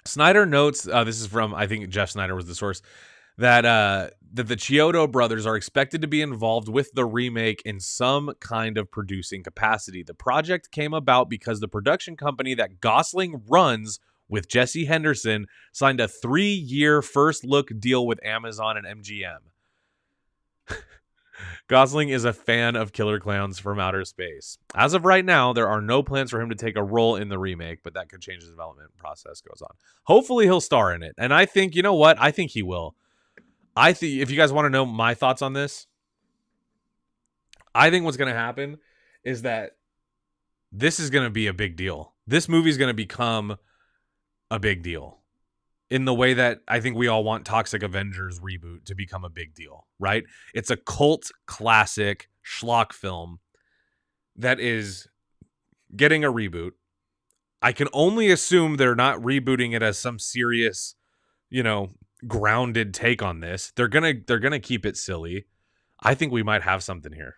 Snyder notes, this is from, I think Jeff Snyder was the source, that the Chiodo brothers are expected to be involved with the remake in some kind of producing capacity. The project came about because the production company that Gosling runs with Jesse Henderson signed a 3-year first look deal with Amazon and MGM. Gosling is a fan of Killer Klowns from Outer Space. As of right now, there are no plans for him to take a role in the remake, but that could change as the development process goes on. Hopefully he'll star in it. And I think, you know what? I think he will. I think if you guys want to know my thoughts on this, I think what's going to happen is that this is going to be a big deal. This movie is going to become a big deal in the way that I think we all want Toxic Avengers reboot to become a big deal, right? It's a cult classic schlock film that is getting a reboot. I can only assume they're not rebooting it as some serious, grounded take on this. They're gonna keep it silly. I think we might have something here.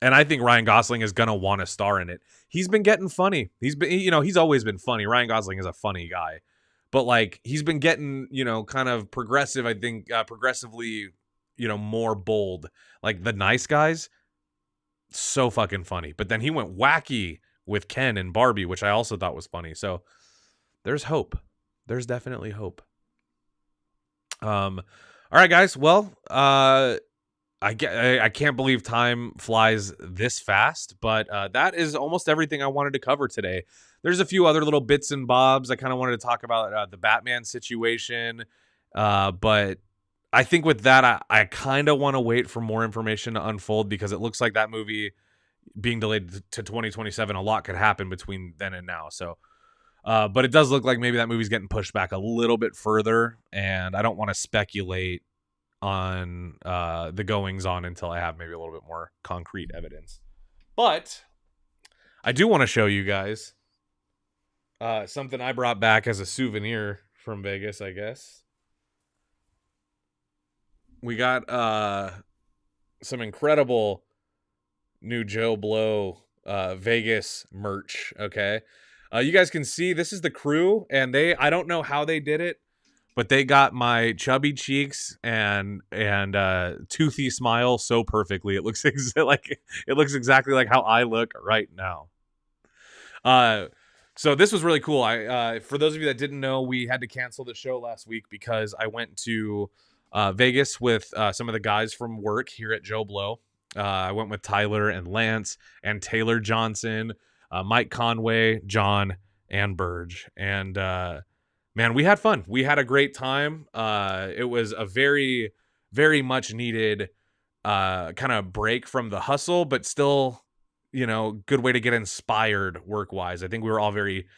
And I think Ryan Gosling is going to want to star in it. He's been getting funny. He's always been funny. Ryan Gosling is a funny guy. But like he's been getting, kind of progressive, I think progressively, more bold. Like The Nice Guys, so fucking funny. But then he went wacky with Ken and Barbie, which I also thought was funny. So there's hope. There's definitely hope. All right, guys. Well, I can't believe time flies this fast, but that is almost everything I wanted to cover today. There's a few other little bits and bobs. I kind of wanted to talk about the Batman situation, but I think with that, I kind of want to wait for more information to unfold because it looks like that movie being delayed to 2027, a lot could happen between then and now. So, but it does look like maybe that movie's getting pushed back a little bit further, and I don't want to speculate on the goings on until I have maybe a little bit more concrete evidence. But I do want to show you guys something I brought back as a souvenir from Vegas, I guess. We got some incredible new JoBlo Vegas merch, okay? You guys can see this is the crew, and I don't know how they did it, but they got my chubby cheeks and toothy smile so perfectly. It looks exactly like how I look right now. So this was really cool. For those of you that didn't know, we had to cancel the show last week because I went to Vegas with some of the guys from work here at JoBlo. I went with Tyler and Lance and Taylor Johnson, Mike Conway, John, and Burge, and man, we had fun. We had a great time. It was a very, very much needed kind of break from the hustle, but still, good way to get inspired work-wise. I think we were all very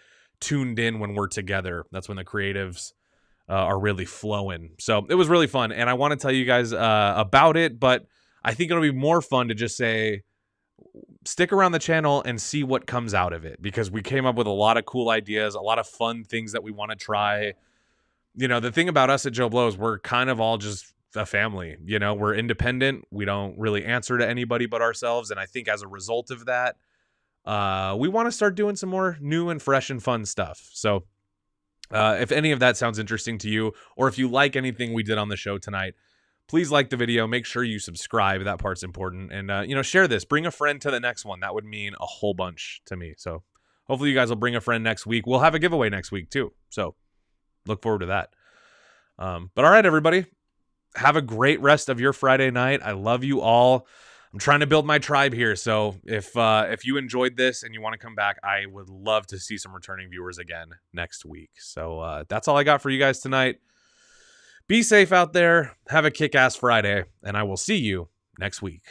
tuned in when we're together. That's when the creatives are really flowing. So it was really fun, and I want to tell you guys about it, but I think it'll be more fun to just say, stick around the channel and see what comes out of it, because we came up with a lot of cool ideas, a lot of fun things that we want to try. The thing about us at JoBlo is we're kind of all just a family. We're independent. We don't really answer to anybody but ourselves. And I think as a result of that, we want to start doing some more new and fresh and fun stuff. So if any of that sounds interesting to you, or if you like anything we did on the show tonight, please like the video. Make sure you subscribe. That part's important. And, share this. Bring a friend to the next one. That would mean a whole bunch to me. So hopefully you guys will bring a friend next week. We'll have a giveaway next week, too. So look forward to that. But all right, everybody. Have a great rest of your Friday night. I love you all. I'm trying to build my tribe here. So if you enjoyed this and you want to come back, I would love to see some returning viewers again next week. So that's all I got for you guys tonight. Be safe out there. Have a kick-ass Friday, and I will see you next week.